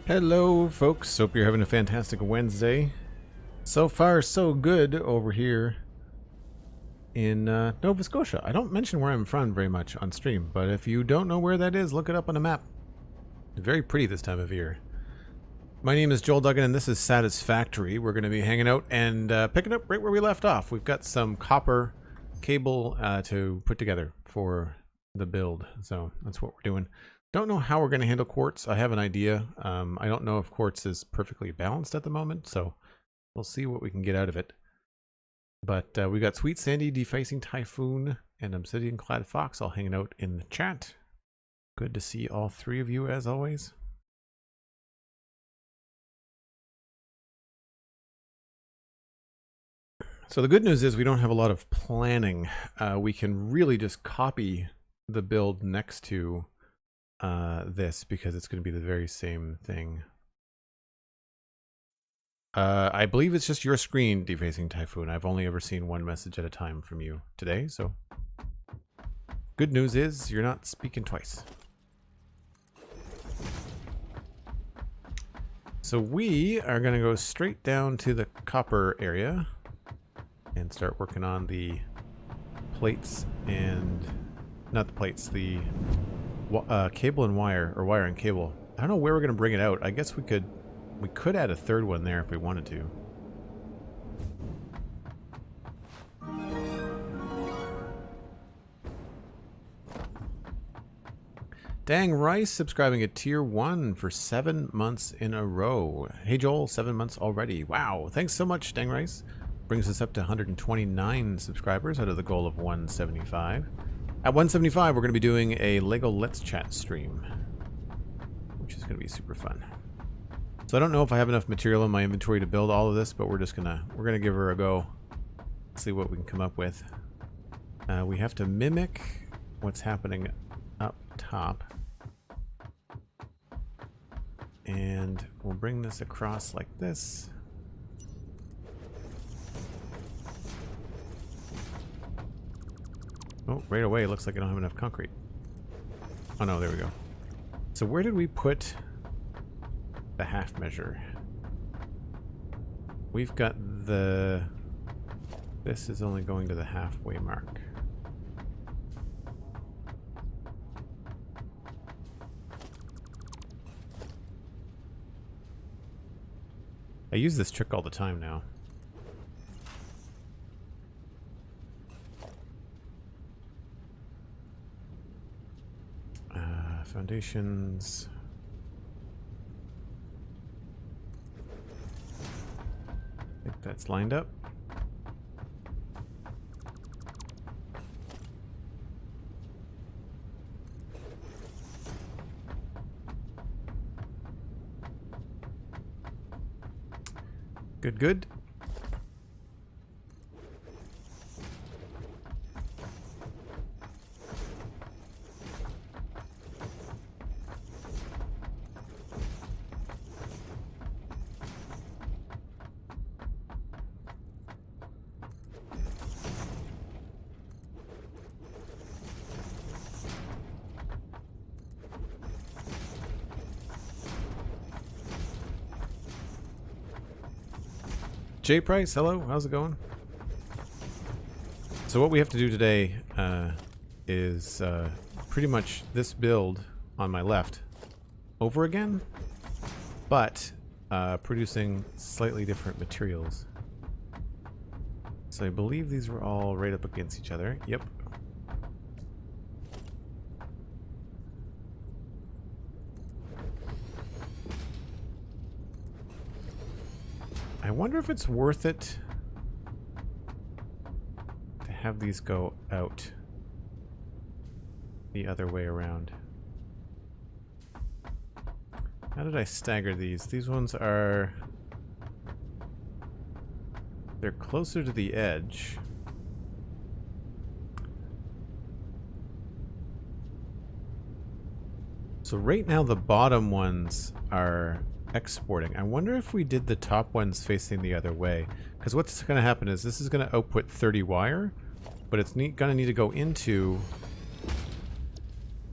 Hello folks, hope you're having a fantastic Wednesday. So far so good over here in Nova Scotia. I don't mention where I'm from very much on stream, but if you don't know where that is, look it up on a map. Very pretty this time of year. My name is Joel Duggan and this is Satisfactory. We're going to be hanging out and picking up right where we left off. We've got some copper cable to put together for the build, so that's what we're doing. Don't know how we're going to handle quartz. I have an idea. I don't know if quartz is perfectly balanced at the moment, so we'll see what we can get out of it. But we got Sweet Sandy, Defacing Typhoon, and Obsidian Clad Fox all hanging out in the chat. Good to see all three of you as always. So the good news is we don't have a lot of planning. We can really just copy the build next to this because it's going to be the very same thing. I believe it's just your screen, Defacing Typhoon. I've only ever seen one message at a time from you today, so good news is you're not speaking twice. So we are going to go straight down to the copper area and start working on the plates and not the plates, the cable and wire, or wire and cable. I don't know where we're going to bring it out. I guess we could add a third one there if we wanted to. Dang Rice subscribing at tier 1 for 7 months in a row. Hey Joel, 7 months already. Wow, thanks so much, Dang Rice. Brings us up to 129 subscribers out of the goal of 175. At 175, we're going to be doing a Lego Let's Chat stream, which is going to be super fun. So I don't know if I have enough material in my inventory to build all of this, but we're gonna give her a go. See what we can come up with. We have to mimic what's happening up top, and we'll bring this across like this. Oh, right away, it looks like I don't have enough concrete. Oh no, there we go. So where did we put the half measure? We've got the... This is only going to the halfway mark. I use this trick all the time now. Foundations. I think that's lined up. Good, good. J Price, hello, how's it going? So what we have to do today is pretty much this build on my left over again, but producing slightly different materials. So I believe these were all right up against each other. Yep. I wonder if it's worth it to have these go out the other way around. How did I stagger these? These ones are... they're closer to the edge. So right now the bottom ones are exporting. I wonder if we did the top ones facing the other way, because what's going to happen is this is going to output 30 wire, but it's going to need to go into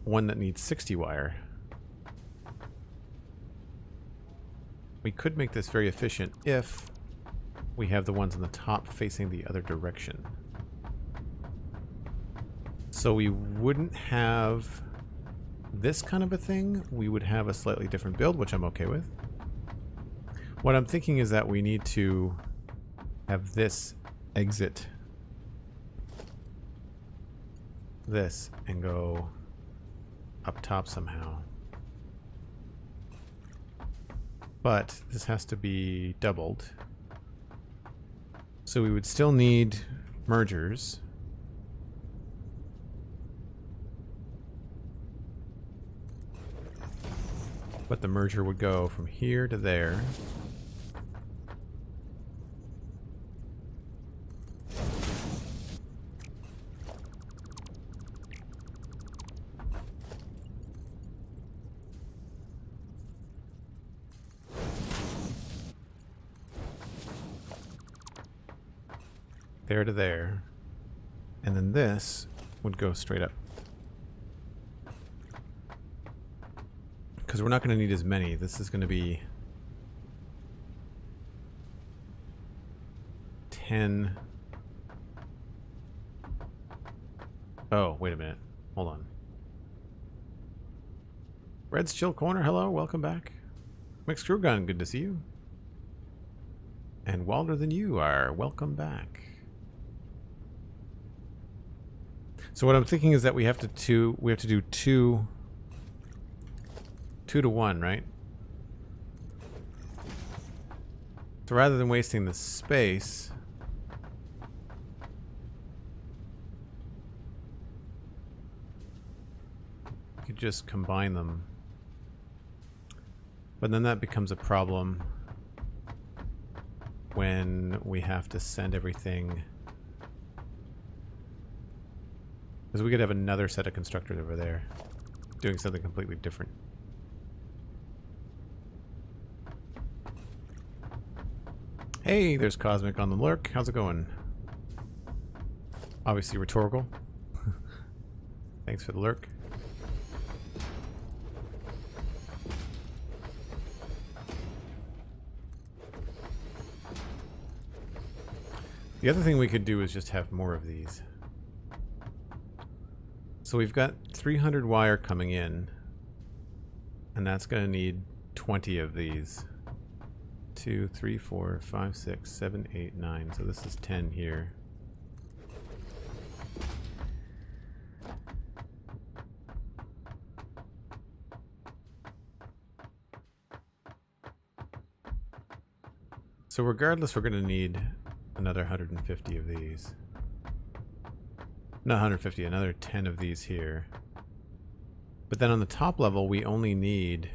one that needs 60 wire. We could make this very efficient if we have the ones on the top facing the other direction. So we wouldn't have this kind of a thing. We would have a slightly different build, which I'm okay with. What I'm thinking is that we need to have this exit this and go up top somehow. But this has to be doubled. So we would still need mergers. But the merger would go from here to there. There to there. And then this would go straight up. Because we're not going to need as many. This is going to be 10. Oh, wait a minute. Hold on. Red's Chill Corner, hello, welcome back. Mixed Crew Gun, good to see you. And Wilder Than You are welcome back. So what I'm thinking is that we have to do two to one, right? So rather than wasting the space, you could just combine them. But then that becomes a problem when we have to send everything. Because we could have another set of constructors over there doing something completely different. Hey, there's Cosmic on the lurk. How's it going? Obviously rhetorical. Thanks for the lurk. The other thing we could do is just have more of these. So we've got 300 wire coming in, and that's going to need 20 of these. 2, 3, 4, 5, 6, 7, 8, 9. So this is 10 here. So regardless, we're going to need another 150 of these. Not 150, another 10 of these here. But then on the top level, we only need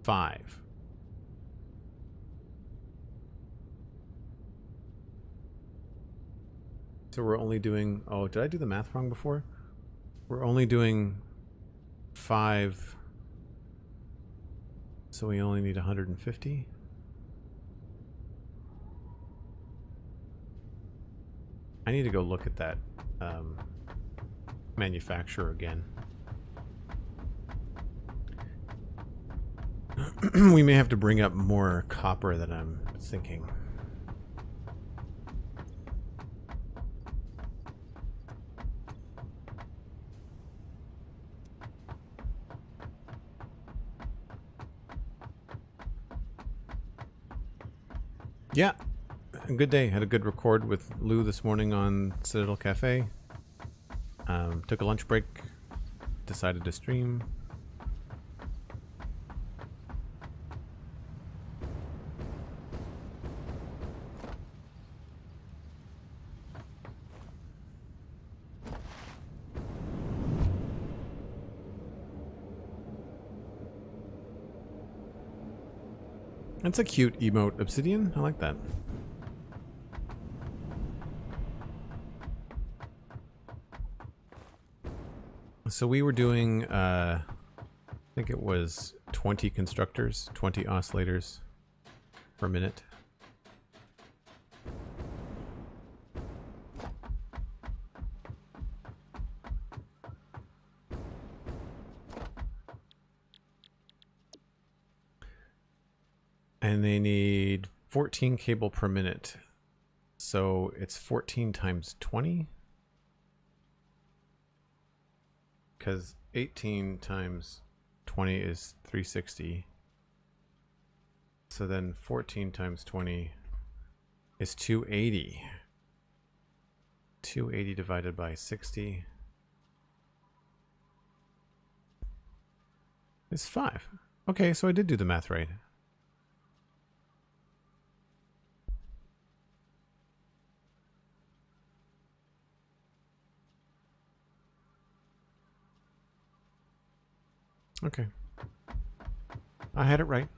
5. So we're only doing... Oh, did I do the math wrong before? We're only doing 5. So we only need 150? I need to go look at that manufacturer again. We may have to bring up more copper than I'm thinking. Yeah, a good day. Had a good record with Lou this morning on Citadel Cafe. Took a lunch break, decided to stream. That's a cute emote, Obsidian. I like that. So we were doing, I think it was 20 constructors, 20 oscillators per minute. And they need 14 cable per minute. So it's 14 times 20. Because 18 times 20 is 360. So then 14 times 20 is 280. 280 divided by 60 is 5. Okay, so I did do the math right. Okay. I had it right.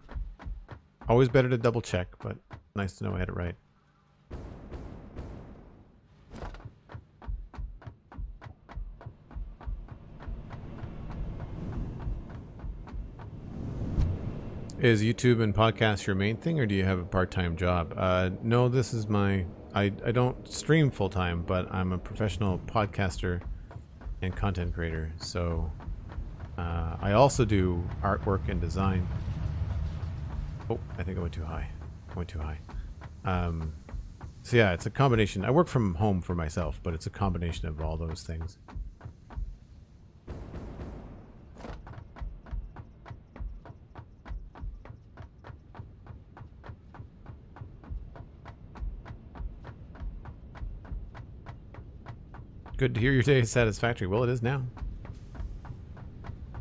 Always better to double check, but nice to know I had it right. Is YouTube and podcasts your main thing, or do you have a part-time job? No, this is my... I don't stream full-time, but I'm a professional podcaster and content creator, so... I also do artwork and design. Oh, I think I went too high. I went too high. So yeah, it's a combination. I work from home for myself, but it's a combination of all those things. Good to hear your day is satisfactory. Well, it is now.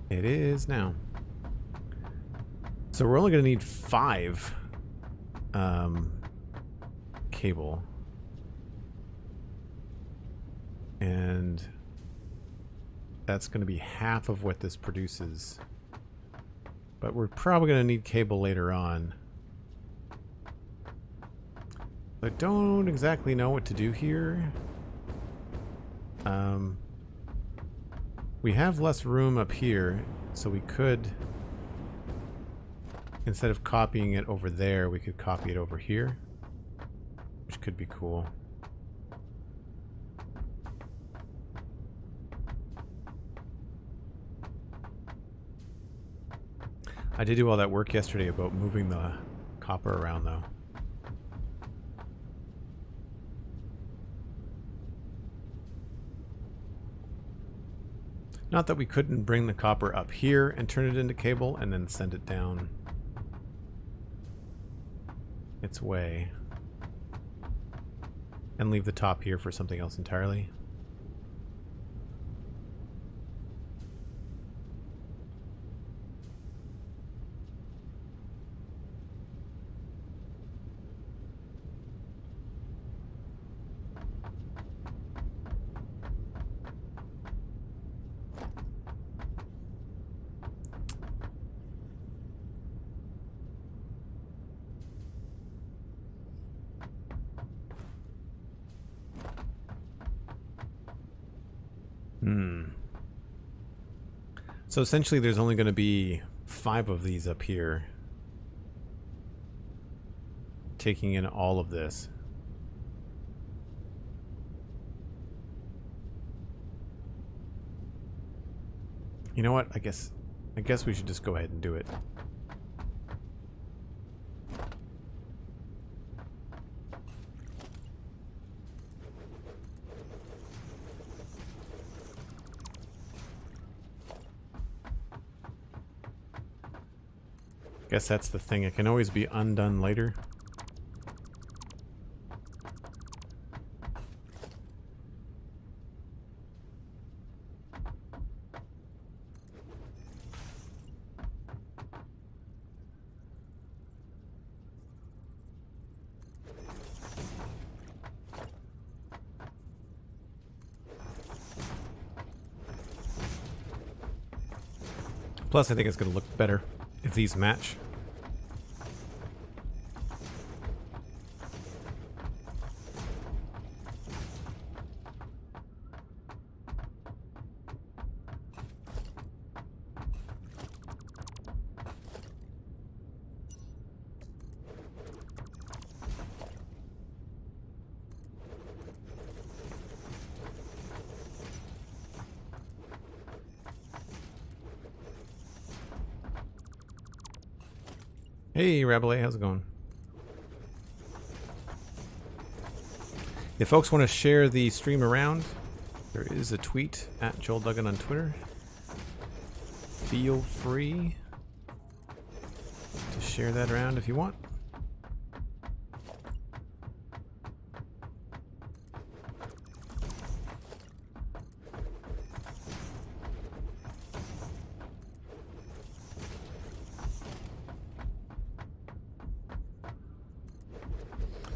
It is now. So we're only going to need 5 cable. And that's going to be half of what this produces. But we're probably going to need cable later on. I don't exactly know what to do here. We have less room up here, so we could, instead of copying it over there, we could copy it over here, which could be cool. I did do all that work yesterday about moving the copper around, though. Not that we couldn't bring the copper up here and turn it into cable and then send it down its way and leave the top here for something else entirely. So essentially there's only going to be 5 of these up here, taking in all of this. You know what? I guess we should just go ahead and do it. Guess that's the thing. It can always be undone later. Plus, I think it's going to look better if these match. Hey, Rabelais, how's it going? If folks want to share the stream around, there is a tweet at Joel Duggan on Twitter. Feel free to share that around if you want.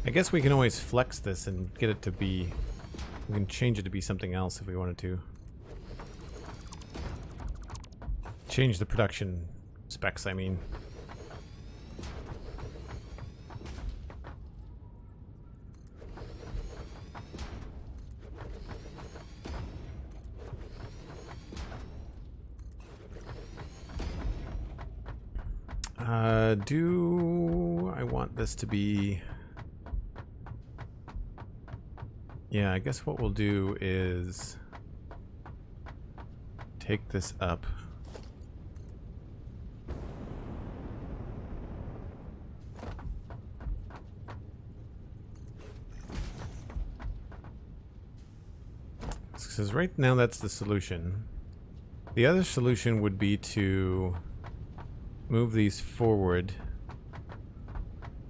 I guess we can always flex this and get it to be... We can change it to be something else if we wanted to. Change the production specs, I mean. Do I want this to be... Yeah, I guess what we'll do is take this up. Because right now that's the solution. The other solution would be to move these forward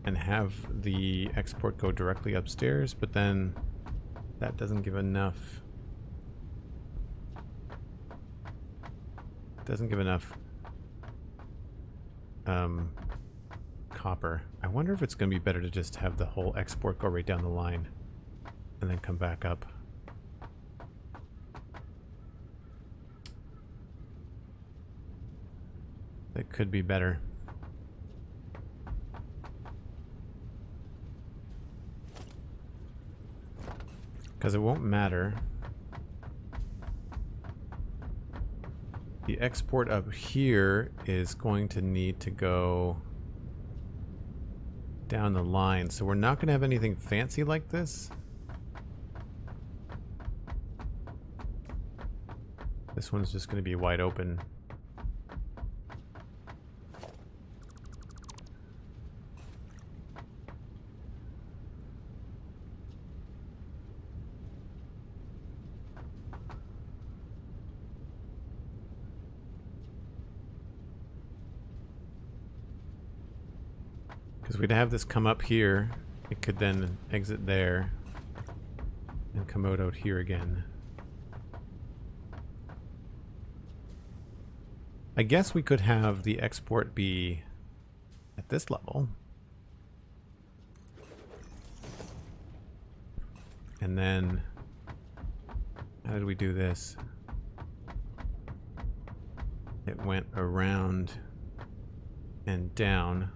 and have the export go directly upstairs, but then that doesn't give enough. Doesn't give enough copper. I wonder if it's going to be better to just have the whole export go right down the line and then come back up. That could be better. Because it won't matter. The export up here is going to need to go down the line. So we're not going to have anything fancy like this. This one's just going to be wide open. Because we'd have this come up here, it could then exit there and come out here again. I guess we could have the export be at this level. And then, how did we do this? It went around and down.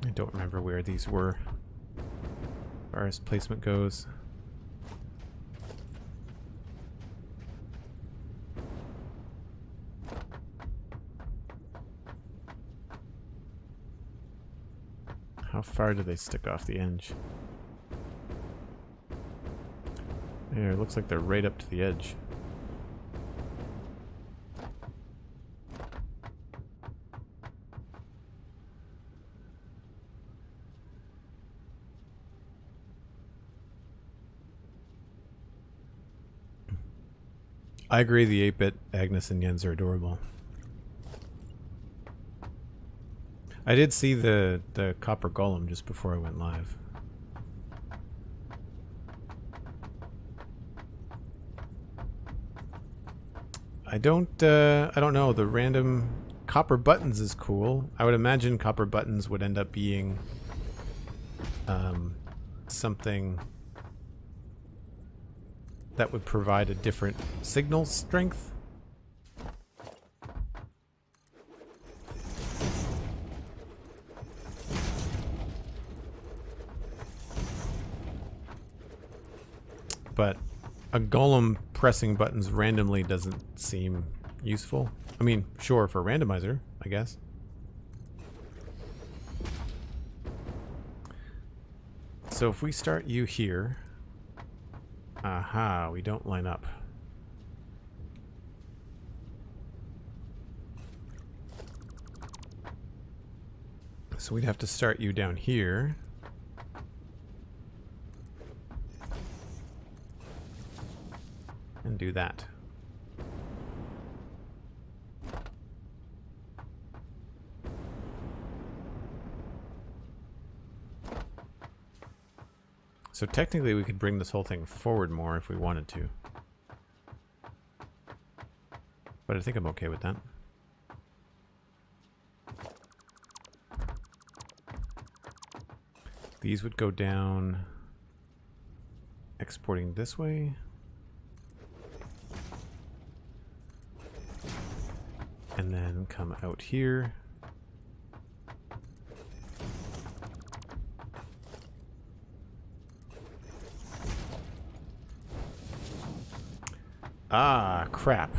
I don't remember where these were as far as placement goes. How far do they stick off the edge? There, it looks like they're right up to the edge. I agree, the 8-bit Agnes and Jens are adorable. I did see the copper golem just before I went live. I don't know. The random copper buttons is cool. I would imagine copper buttons would end up being something that would provide a different signal strength. But a golem pressing buttons randomly doesn't seem useful. I mean, sure, for a randomizer, I guess. So if we start you here... Aha, we don't line up. So we'd have to start you down here. And do that. So technically we could bring this whole thing forward more if we wanted to. But I think I'm okay with that. These would go down, exporting this way. And then come out here. Ah, crap.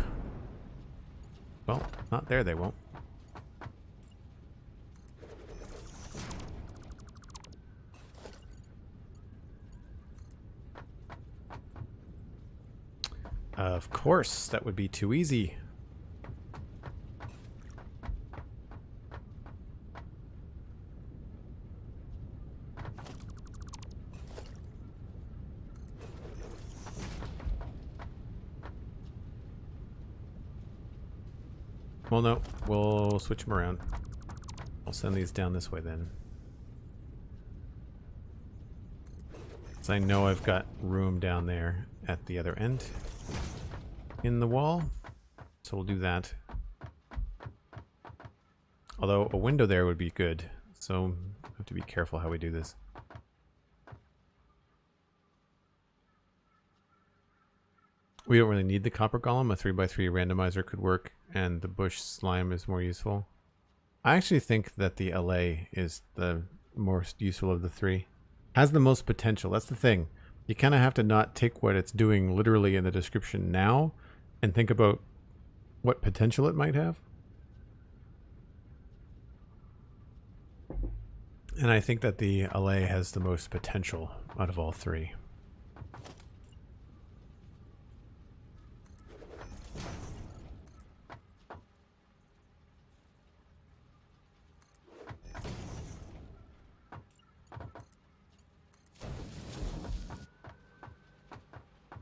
Well, not there, they won't. Of course, that would be too easy. Well, no, we'll switch them around. I'll send these down this way then. So I know I've got room down there at the other end in the wall. So we'll do that. Although a window there would be good. So I have to be careful how we do this. We don't really need the copper golem. A 3x3 randomizer could work, and the bush slime is more useful. I actually think that the LA is the most useful of the three. Has the most potential. That's the thing. You kind of have to not take what it's doing literally in the description now and think about what potential it might have. And I think that the LA has the most potential out of all three.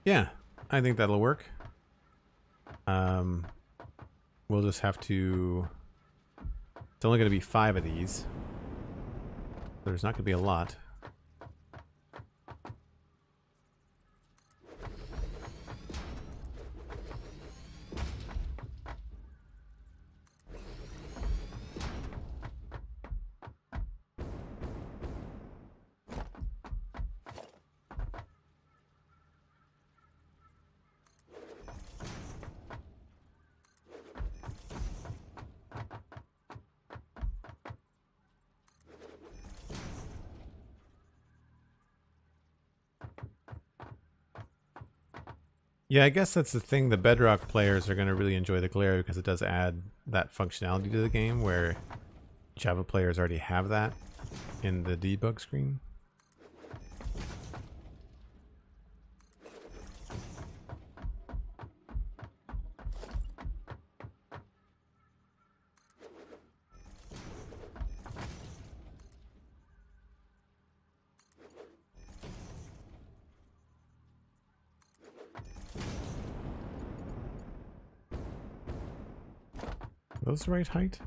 Yeah, I think that'll work. We'll just have to... It's only going to be 5 of these. There's not going to be a lot. Yeah, I guess that's the thing. The Bedrock players are going to really enjoy the glare because it does add that functionality to the game where Java players already have that in the debug screen. Are those the right height?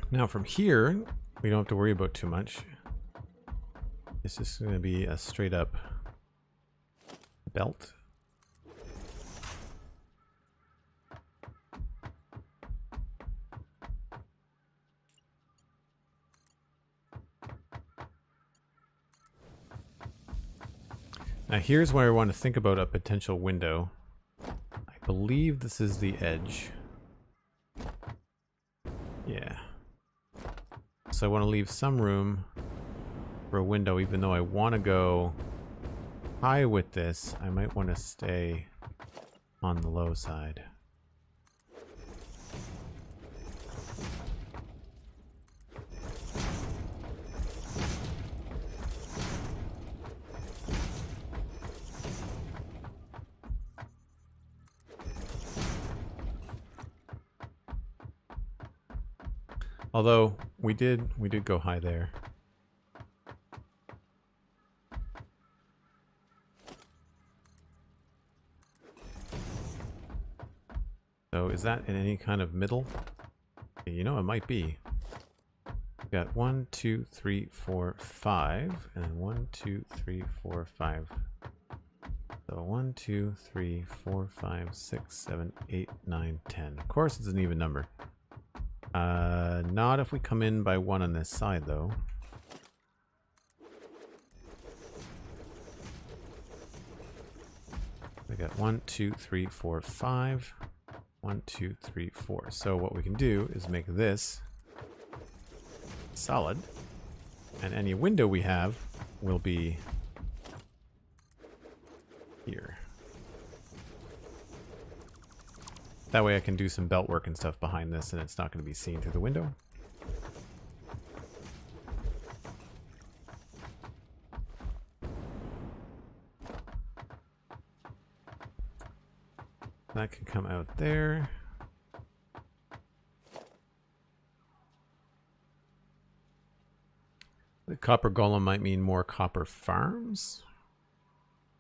Now from here, we don't have to worry about too much. It's just going to be a straight up belt. Now here's where I want to think about a potential window. I believe this is the edge. Yeah. So I want to leave some room for a window, even though I want to go high with this. I might want to stay on the low side. Although we did go high there. So is that in any kind of middle? You know, it might be. We've got 1, 2, 3, 4, 5, and then 1, 2, 3, 4, 5. So 1, 2, 3, 4, 5, 6, 7, 8, 9, 10. Of course, it's an even number. Not if we come in by 1 on this side, though. We got 1, 2, 3, 4, 5. 1, 2, 3, 4. So what we can do is make this solid, and any window we have will be here. That way I can do some belt work and stuff behind this, and it's not going to be seen through the window. That can come out there. The copper golem might mean more copper farms.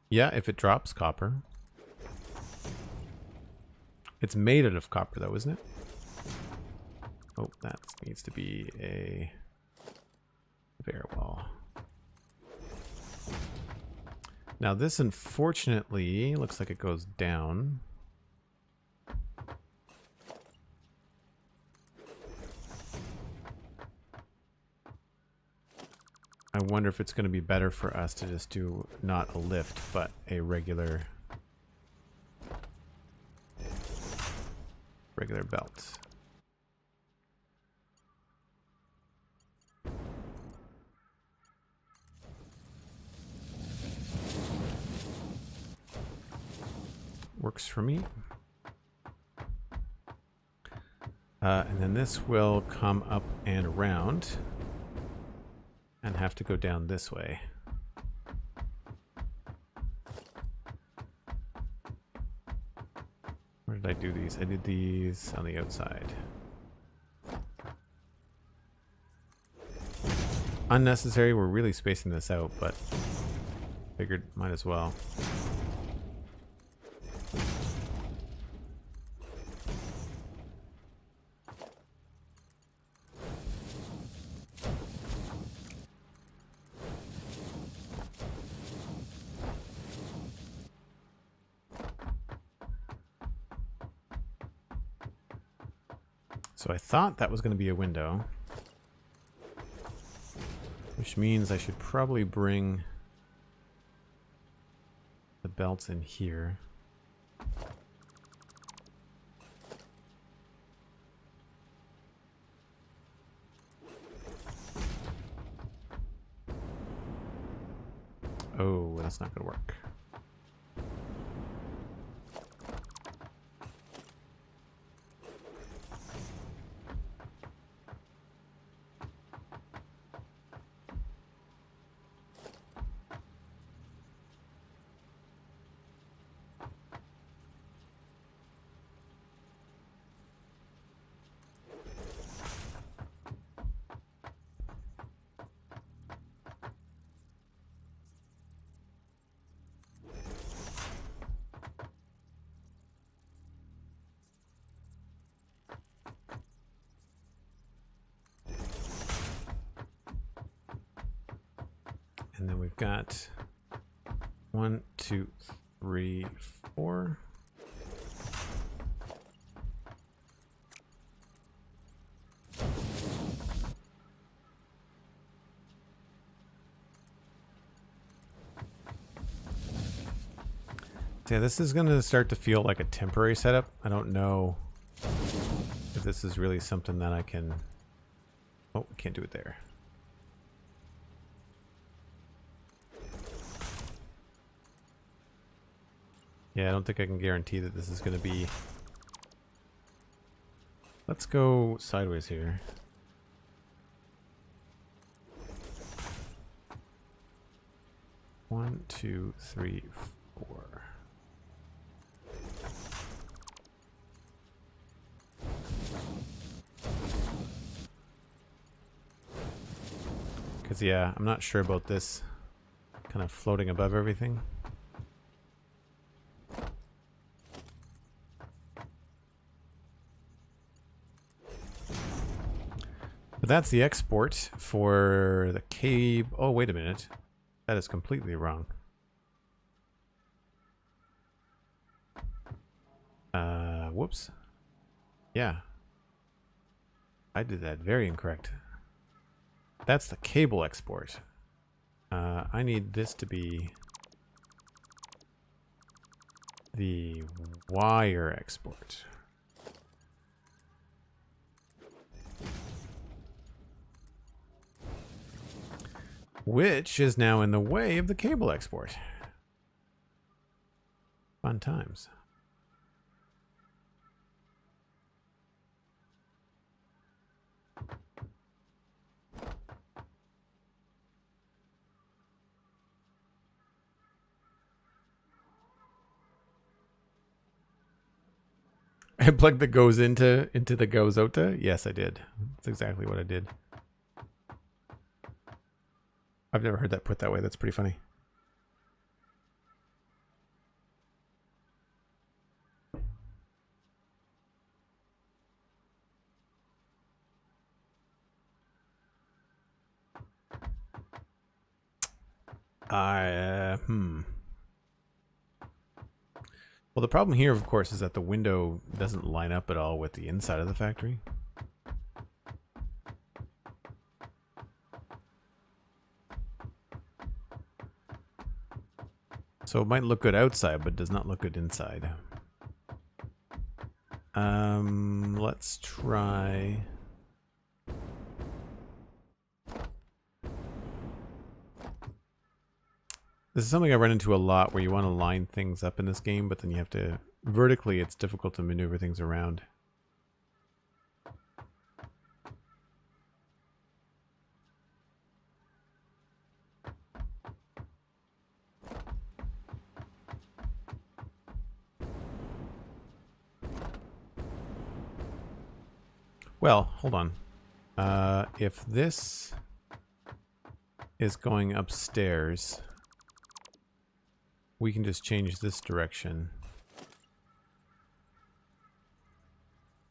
Yeah, if it drops copper. It's made out of copper though, isn't it? Oh, that needs to be a bare wall. Now this unfortunately looks like it goes down. I wonder if it's going to be better for us to just do not a lift, but a regular belt. Works for me. And then this will come up and around and have to go down this way. Where did I do these? I did these on the outside. Unnecessary, we're really spacing this out, but figured might as well. So I thought that was going to be a window, which means I should probably bring the belts in here. Oh, that's not going to work. And then we've got 1, 2, 3, 4. Yeah, this is going to start to feel like a temporary setup. I don't know if this is really something that I can Oh, we can't do it there. Yeah, I don't think I can guarantee that this is going to be... Let's go sideways here. One, two, three, four. Because, yeah, I'm not sure about this kind of floating above everything. But that's the export for the cable. Oh, wait a minute. That is completely wrong. Whoops. Yeah. I did that very incorrect. That's the cable export. I need this to be the wire export. Which is now in the way of the cable export. Fun times. A plug that goes into the goes out to? Yes, I did. That's exactly what I did. I've never heard that put that way. That's pretty funny. Well, the problem here, of course, is that the window doesn't line up at all with the inside of the factory. So it might look good outside, but does not look good inside. Let's try... This is something I run into a lot where you want to line things up in this game, but then you have to... Vertically, it's difficult to maneuver things around. Well, hold on. If this is going upstairs, we can just change this direction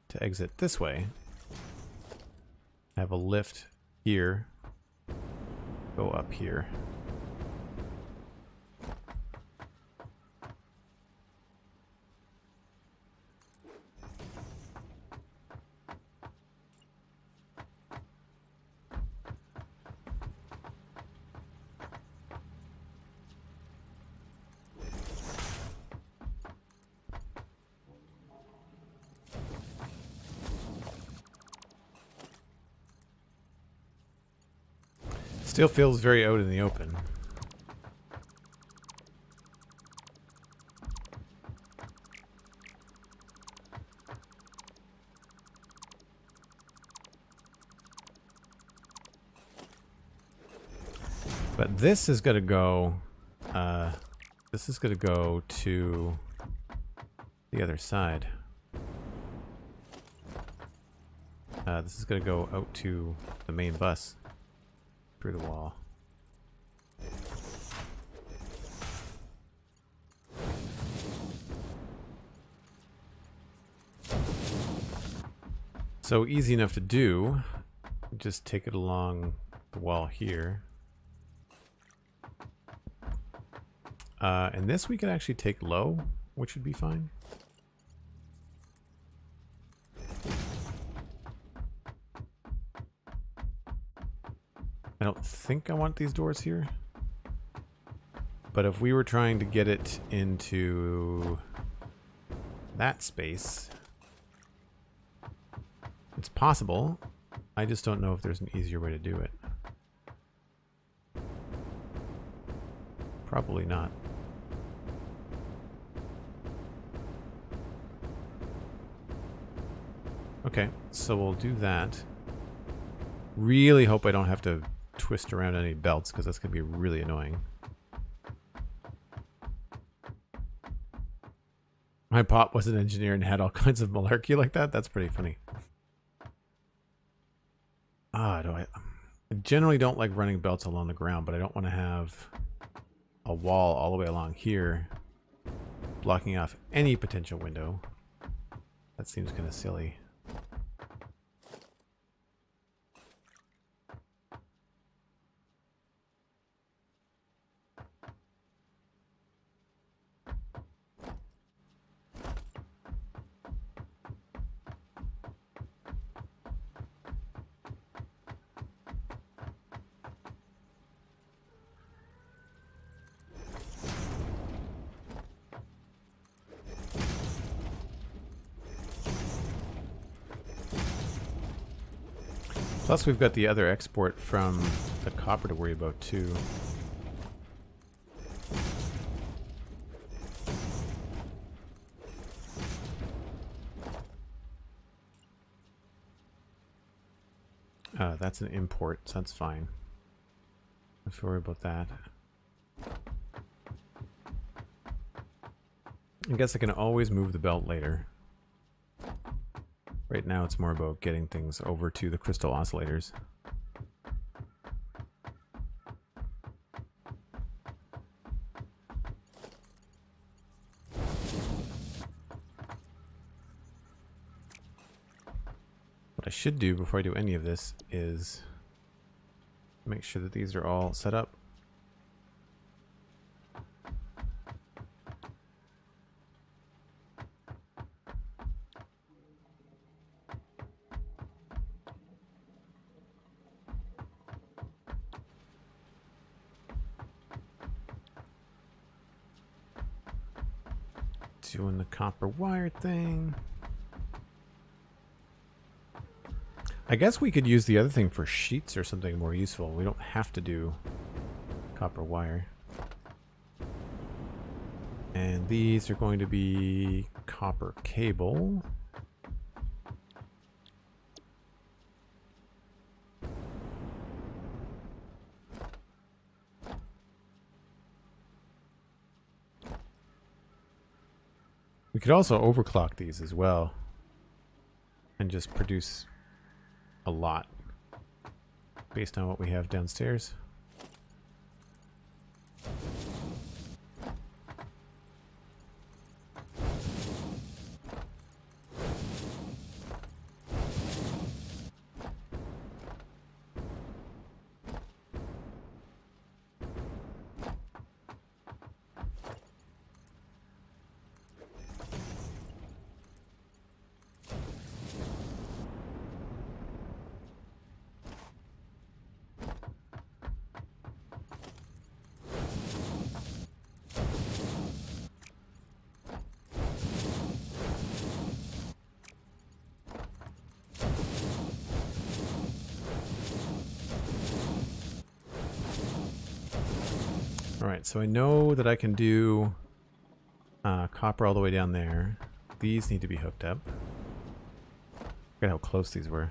to exit this way. Have a lift here, go up here. Still feels very out in the open. But this is going to go, this is going to go to the other side. This is going to go out to the main bus through the wall. So easy enough to do. Just take it along the wall here. And this we can actually take low, which would be fine. I don't think I want these doors here. But if we were trying to get it into that space, it's possible. I just don't know if there's an easier way to do it. Probably not. Okay, so we'll do that. Really hope I don't have to twist around any belts, because that's going to be really annoying. My pop was an engineer and had all kinds of malarkey like that. That's pretty funny. I generally don't like running belts along the ground, but I don't want to have a wall all the way along here blocking off any potential window. That seems kind of silly. Plus we've got the other export from the copper to worry about too. That's an import, so that's fine. Don't have to worry about that. I guess I can always move the belt later. Right now it's more about getting things over to the crystal oscillators. What I should do before I do any of this is make sure that these are all set up. Doing the copper wire thing. I guess we could use the other thing for sheets or something more useful. We don't have to do copper wire. And these are going to be copper cable. We could also overclock these as well and just produce a lot based on what we have downstairs. Alright, so I know that I can do copper all the way down there. These need to be hooked up. Look at how close these were.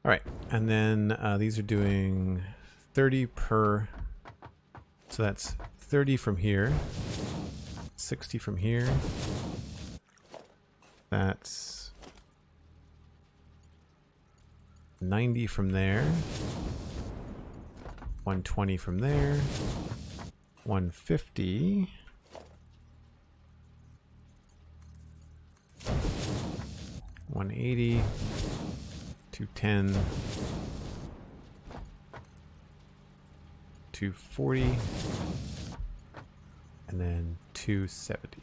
Alright, and then these are doing 30 per, so that's 30 from here, 60 from here, that's 90 from there, 120 from there, 150, 180, 210, 240, and then 270.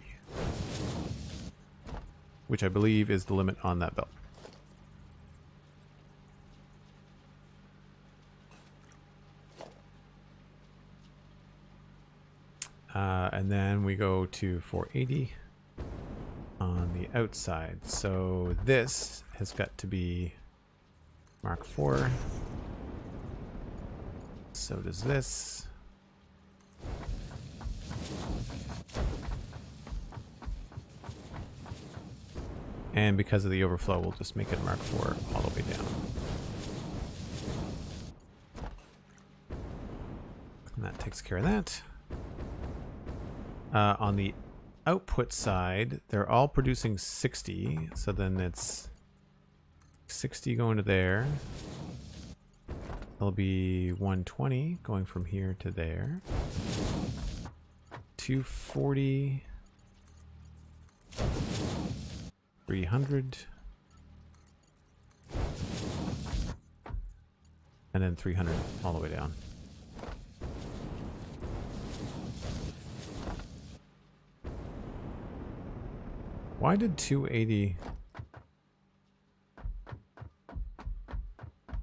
which I believe is the limit on that belt. And then we go to 480 on the outside. So this has got to be Mark IV. So does this. And because of the overflow, we'll just make it Mark IV all the way down. And that takes care of that. On the output side, they're all producing 60. So then it's 60 going to there. It'll be 120 going from here to there. 240. 300. And then 300 all the way down. Why did 280?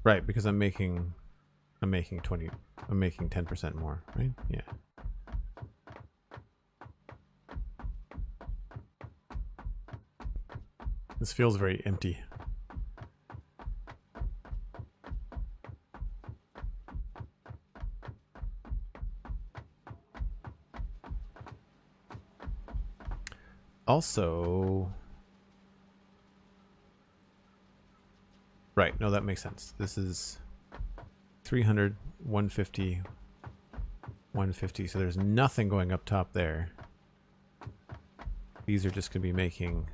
Right, because I'm making 10% more, right? Yeah. This feels very empty. Also, right, no, that makes sense. This is 300, 150, 150, so there's nothing going up top there. These are just going to be making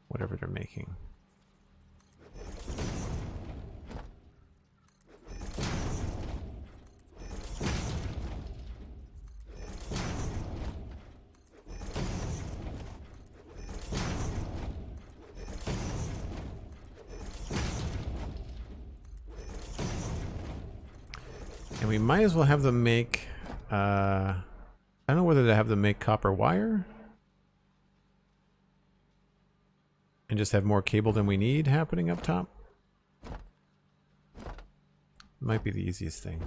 whatever they're making. And we might as well have them make, I don't know whether to have them make copper wire and just have more cable than we need happening up top. Might be the easiest thing.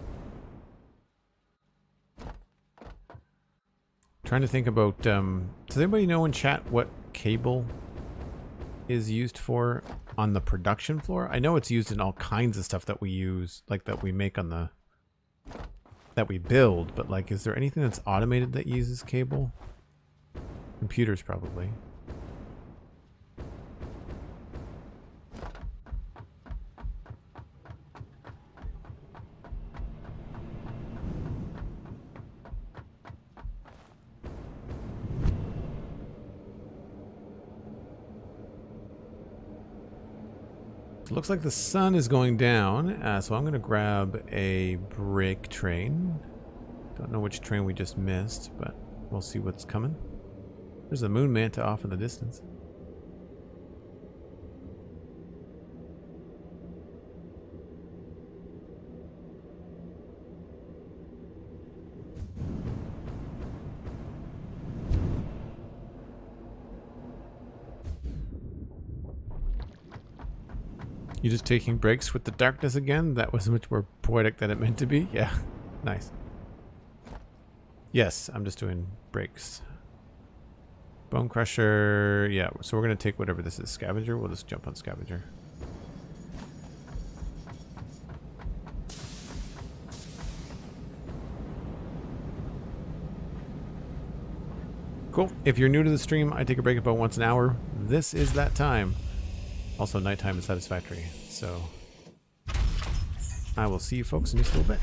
Trying to think about, does anybody know in chat what cable is used for on the production floor? I know it's used in all kinds of stuff that we use, like that we make on the, that we build, but like, is there anything that's automated that uses cable? Computers probably. It looks like the sun is going down, so I'm going to grab a break train. Don't know which train we just missed, but we'll see what's coming. There's a moon manta off in the distance. You just taking breaks with the darkness again? That was much more poetic than it meant to be. Yeah, nice. Yes, I'm just doing breaks. Bone Crusher, yeah, so we're going to take whatever this is. Scavenger, we'll just jump on Scavenger. Cool. If you're new to the stream, I take a break about once an hour. This is that time. Also, nighttime is Satisfactory, so I will see you folks in just a little bit.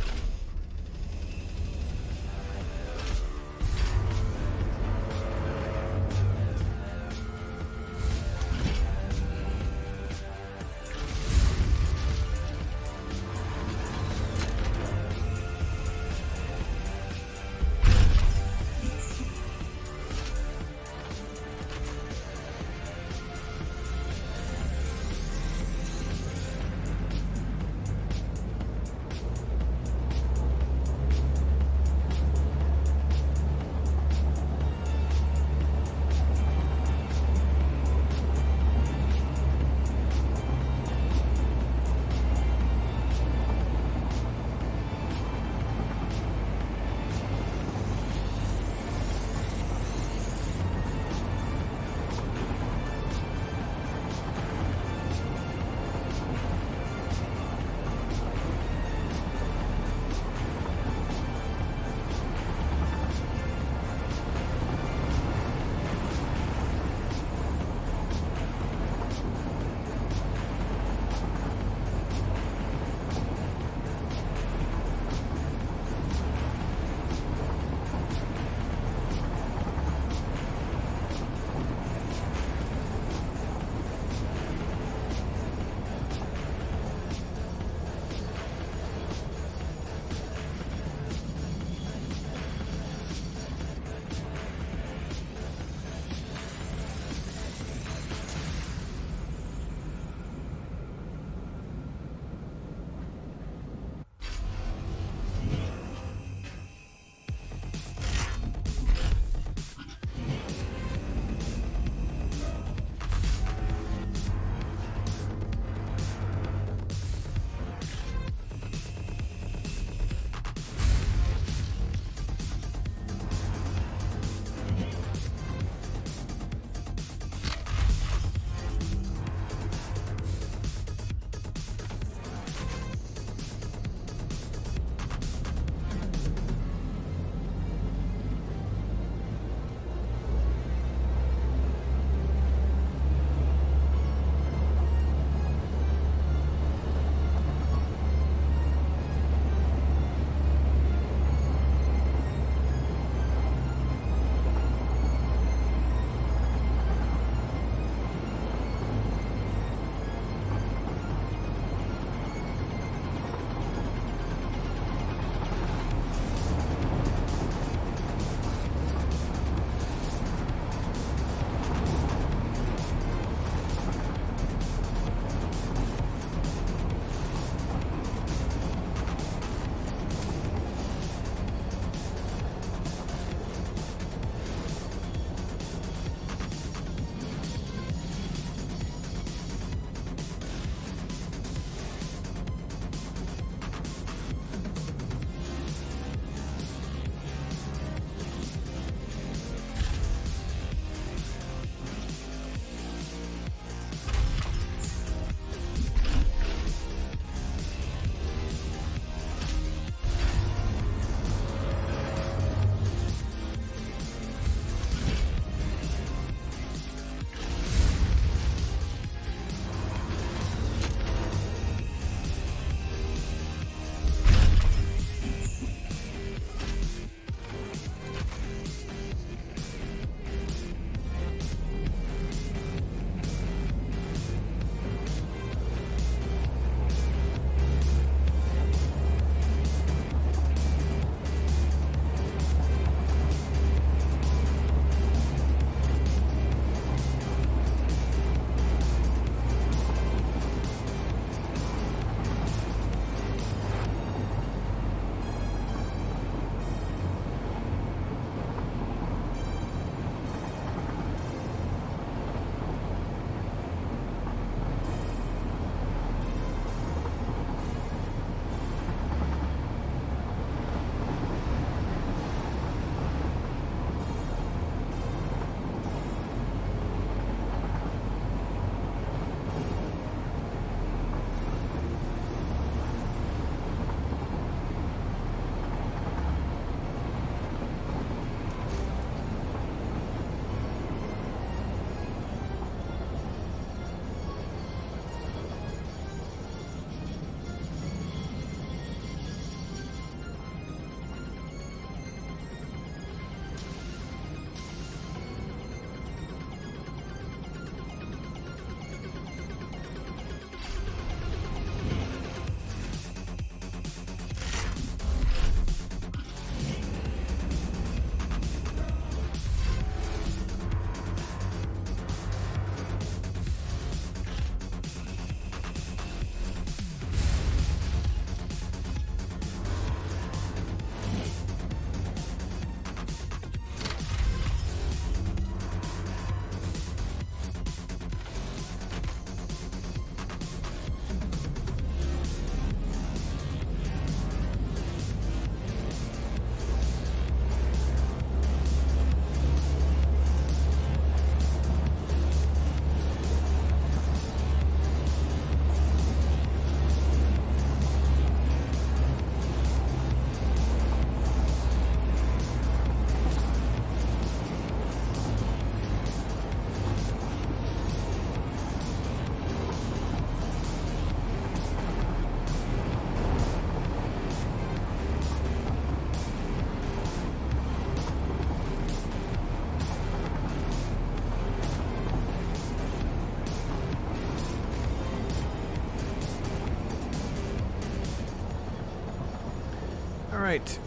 Alright.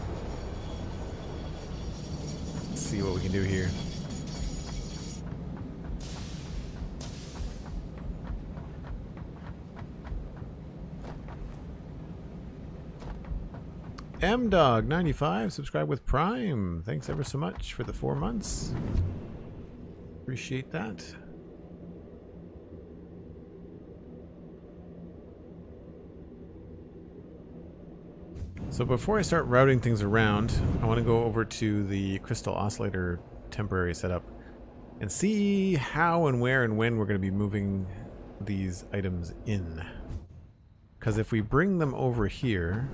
Let's see what we can do here. MDog95, subscribe with Prime. Thanks ever so much for the 4 months. Appreciate that. So before I start routing things around, I want to go over to the crystal oscillator temporary setup and see how and where and when we're going to be moving these items in. Because if we bring them over here,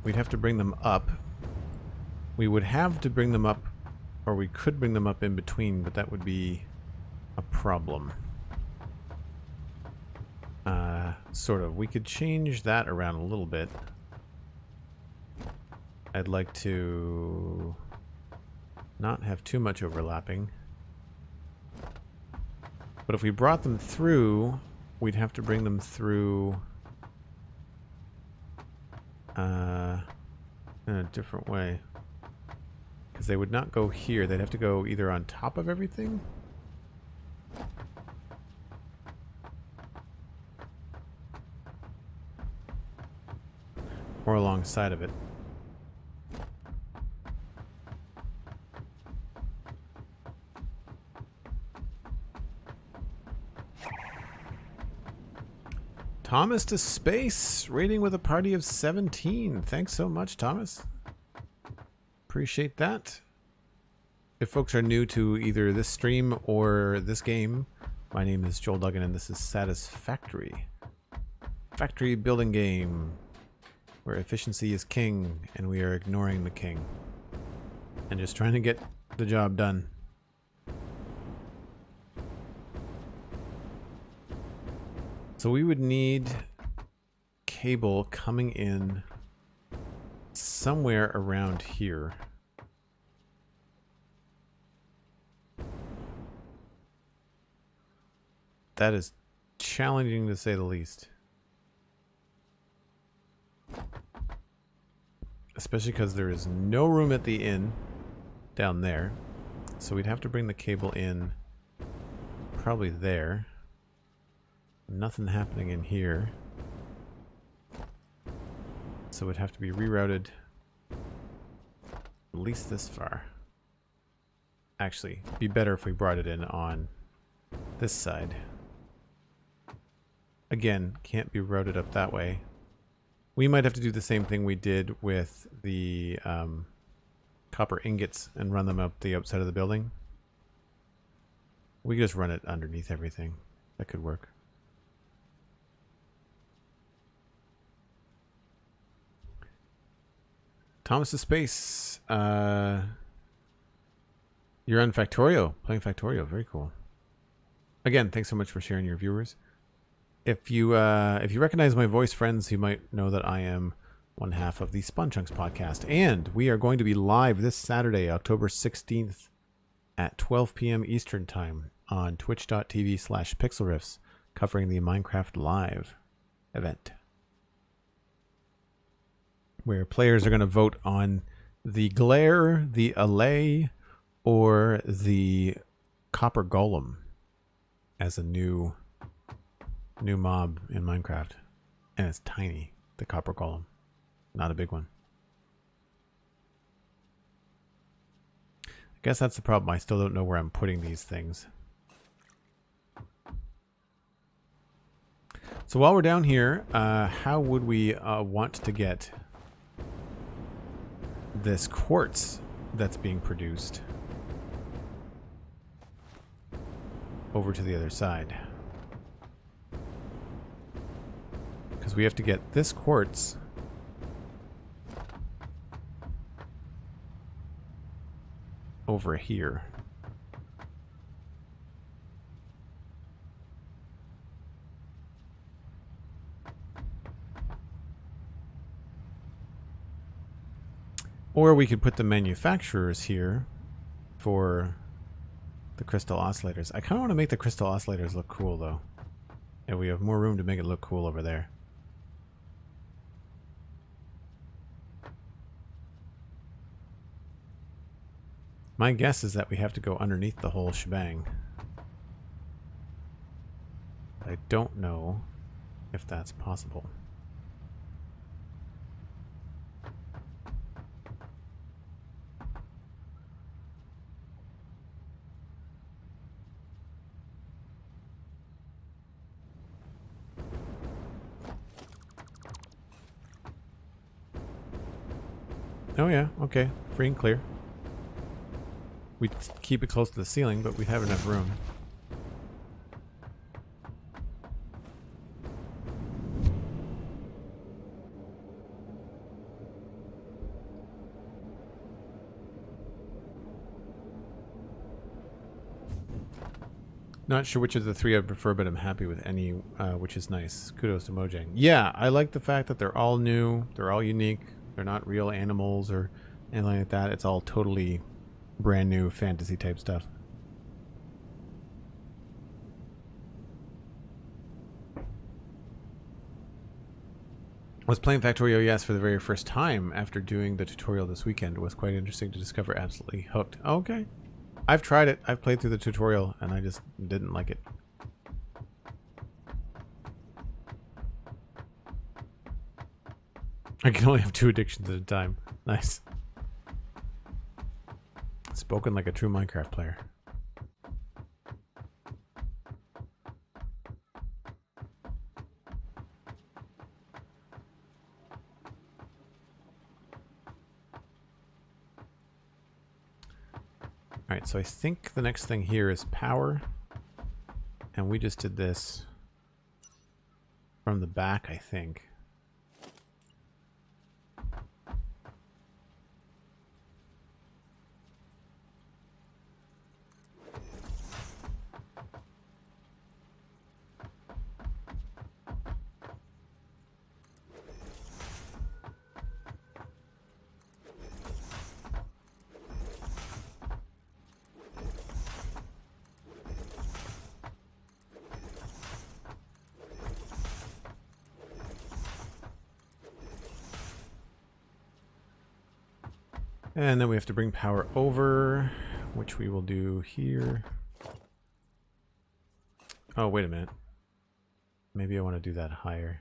we'd have to bring them up. We would have to bring them up, or we could bring them up in between, but that would be a problem. Sort of. We could change that around a little bit. I'd like to not have too much overlapping. But if we brought them through, we'd have to bring them through in a different way. Because they would not go here. They'd have to go either on top of everything, or alongside of it. Thomas to space, rating with a party of 17. Thanks so much, Thomas. Appreciate that. If folks are new to either this stream or this game, my name is Joel Duggan and this is Satisfactory. Factory building game where efficiency is king and we are ignoring the king and just trying to get the job done. So we would need cable coming in somewhere around here. That is challenging to say the least. Especially because there is no room at the inn down there. So we'd have to bring the cable in probably there. Nothing happening in here. So it'd have to be rerouted at least this far. Actually, it'd be better if we brought it in on this side. Again, can't be routed up that way. We might have to do the same thing we did with the copper ingots and run them up the outside of the building. We could just run it underneath everything. That could work. Thomas' Space. You're on Factorio. Playing Factorio. Very cool. Again, thanks so much for sharing your viewers. If you recognize my voice, friends, you might know that I am one half of the Spawn Chunks podcast. And we are going to be live this Saturday, October 16th at 12 p.m. Eastern Time on twitch.tv/pixelriffs, covering the Minecraft Live event, where players are going to vote on the Glare, the Allay, or the Copper Golem as a new mob in Minecraft. And it's tiny, the Copper Golem. Not a big one. I guess that's the problem. I still don't know where I'm putting these things. So while we're down here, how would we want to get this quartz that's being produced over to the other side? Because we have to get this quartz over here. Or we could put the manufacturers here for the crystal oscillators. I kind of want to make the crystal oscillators look cool, though. And we have more room to make it look cool over there. My guess is that we have to go underneath the whole shebang. I don't know if that's possible. Oh yeah, okay. Free and clear. We'd keep it close to the ceiling, but we'd have enough room. Not sure which of the three I prefer, but I'm happy with any, which is nice. Kudos to Mojang. Yeah, I like the fact that they're all new, they're all unique, they're not real animals or anything like that. It's all totally brand new fantasy type stuff. I was playing Factorio, yes, for the very first time after doing the tutorial this weekend. It was quite interesting to discover. Absolutely hooked. Okay. I've tried it. I've played through the tutorial, and I just didn't like it. I can only have 2 addictions at a time. Nice. Spoken like a true Minecraft player. Alright, so I think the next thing here is power. And we just did this from the back, I think. And then we have to bring power over, which we will do here. Oh, wait a minute. Maybe I want to do that higher.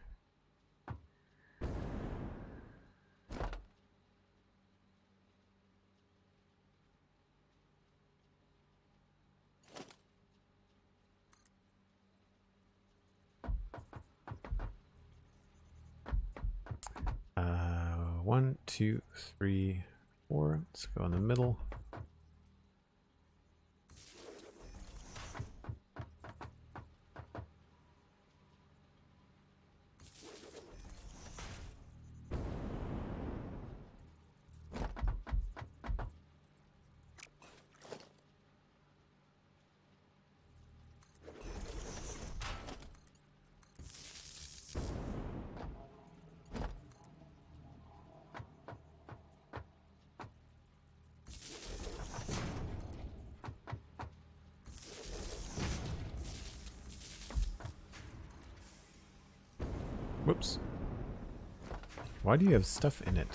One, two, three, 4. Let's go in the middle. Whoops. Why do you have stuff in it?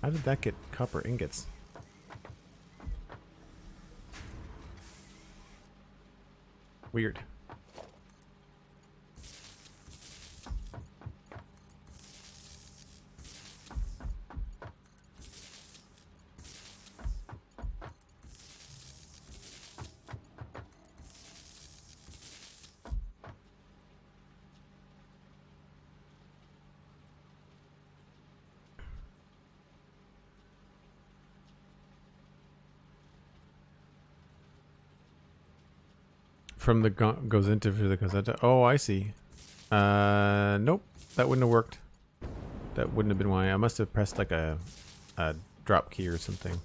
How did that get copper ingots? Weird. From the goes into the goes into. Oh, I see. Nope, that wouldn't have worked. That wouldn't have been why. I must have pressed like a drop key or something.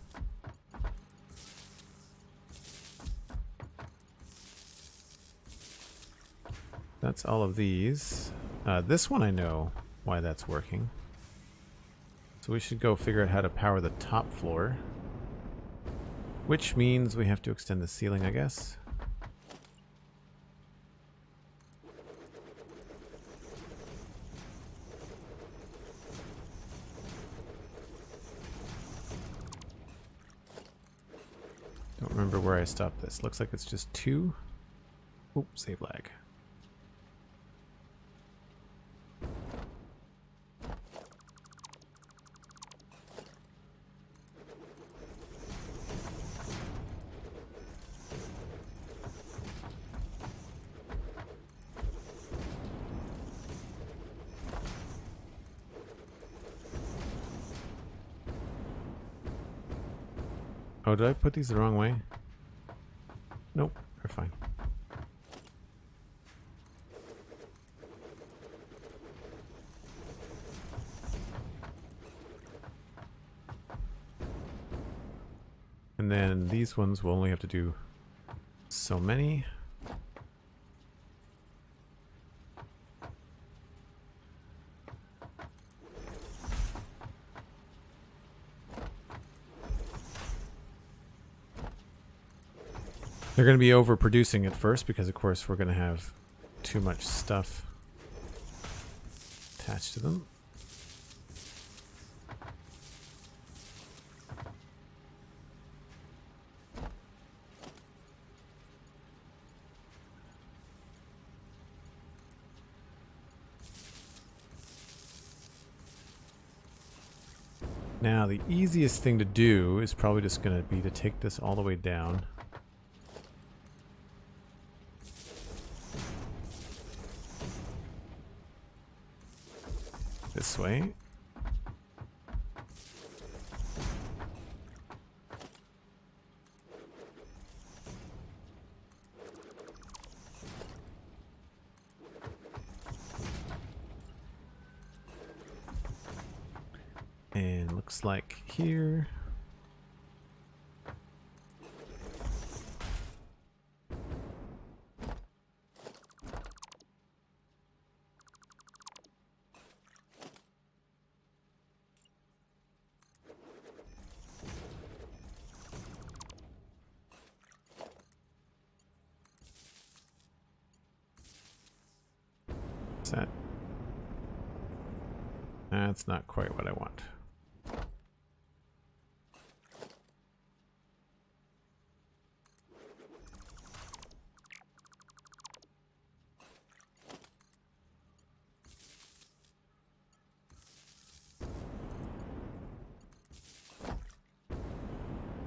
That's all of these. This one I know why that's working. So we should go figure out how to power the top floor. Which means we have to extend the ceiling, I guess. where I stopped this. Looks like it's just 2. Oops, save lag. Oh, did I put these the wrong way? Nope, they're fine. And then these ones will only have to do so many. They're going to be overproducing at first because, of course, we're going to have too much stuff attached to them. Now, the easiest thing to do is probably just going to be to take this all the way down. This way. And looks like here. That. That's not quite what I want.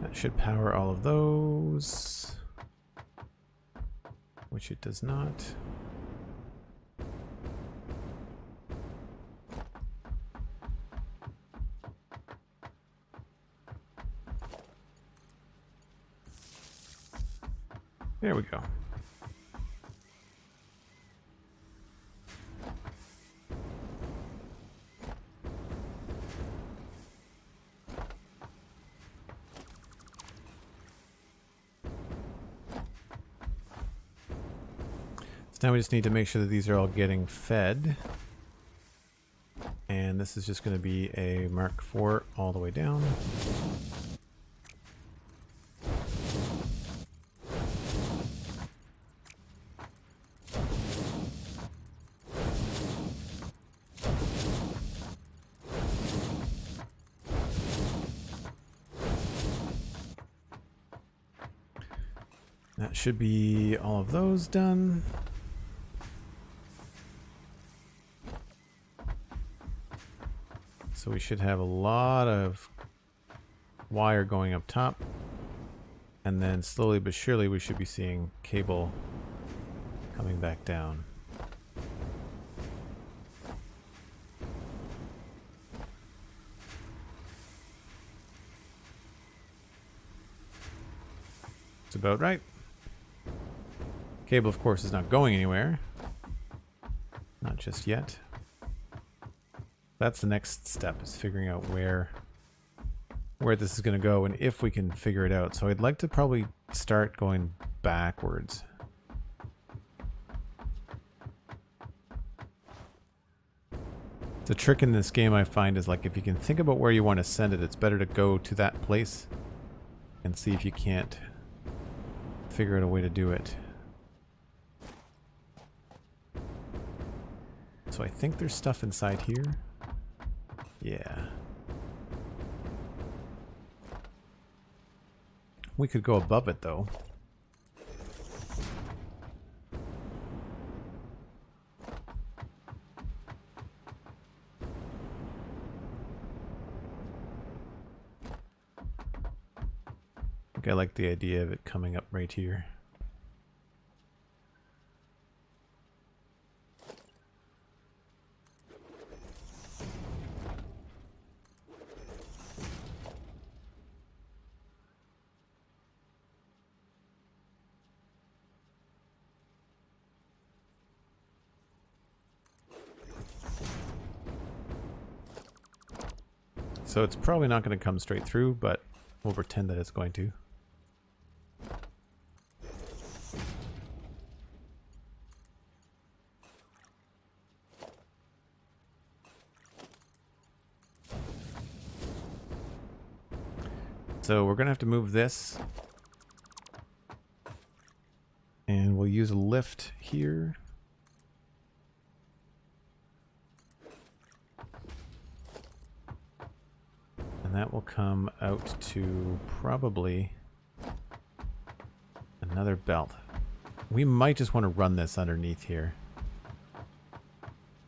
That should power all of those, which it does not. There we go. So now we just need to make sure that these are all getting fed. And this is just going to be a Mark IV all the way down. That should be all of those done. So we should have a lot of wire going up top. And then slowly but surely we should be seeing cable coming back down. It's about right. Cable, of course, is not going anywhere. Not just yet. That's the next step, is figuring out where this is going to go and if we can figure it out. So I'd like to probably start going backwards. The trick in this game I find is, like, if you can think about where you want to send it, it's better to go to that place and see if you can't figure out a way to do it. So I think there's stuff inside here. Yeah. We could go above it though. I think I like the idea of it coming up right here. So it's probably not going to come straight through, but we'll pretend that it's going to. So we're going to have to move this. And we'll use a lift here. And that will come out to probably another belt. We might just want to run this underneath here.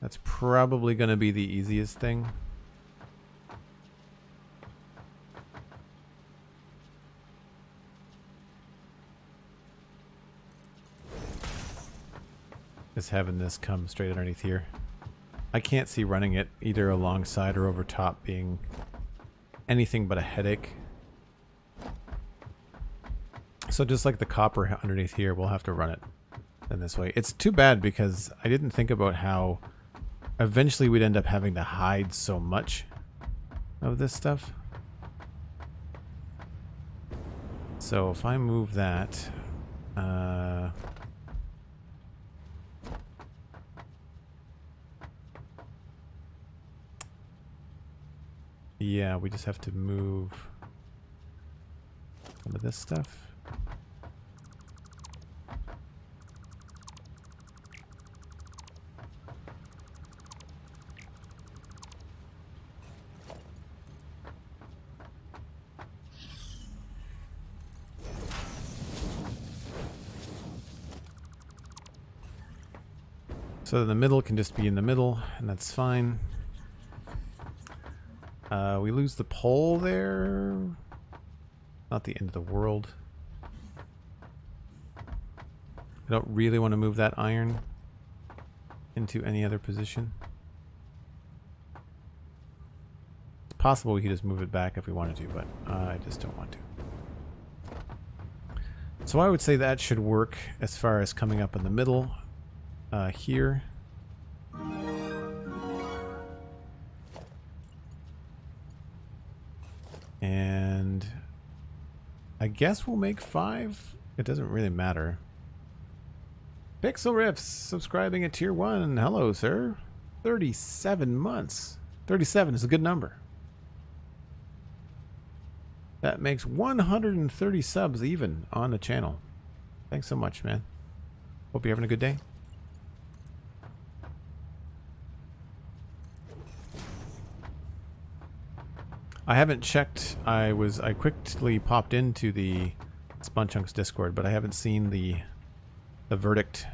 That's probably going to be the easiest thing. Is having this come straight underneath here. I can't see running it either alongside or over top being anything but a headache. So just like the copper underneath here, we'll have to run it in this way. It's too bad because I didn't think about how eventually we'd end up having to hide so much of this stuff. So if I move that, yeah, we just have to move some of this stuff. So the middle can just be in the middle, and that's fine. We lose the pole there. Not the end of the world. I don't really want to move that iron into any other position. It's possible we could just move it back if we wanted to, but I just don't want to. So I would say that should work as far as coming up in the middle here. And I guess we'll make 5. It doesn't really matter. Pixel Riffs subscribing at tier 1. Hello, sir. 37 months. 37 is a good number. That makes 130 subs even on the channel. Thanks so much, man. Hope you're having a good day. I haven't checked. I quickly popped into the Spunchunks Discord, but I haven't seen the verdict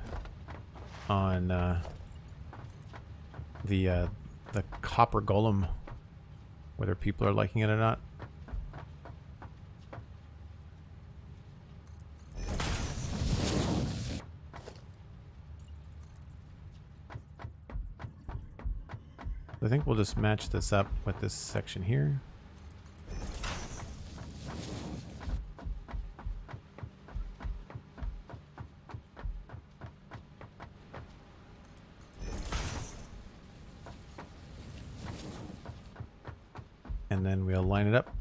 on the copper golem, whether people are liking it or not. I think we'll just match this up with this section here. And then we'll line it up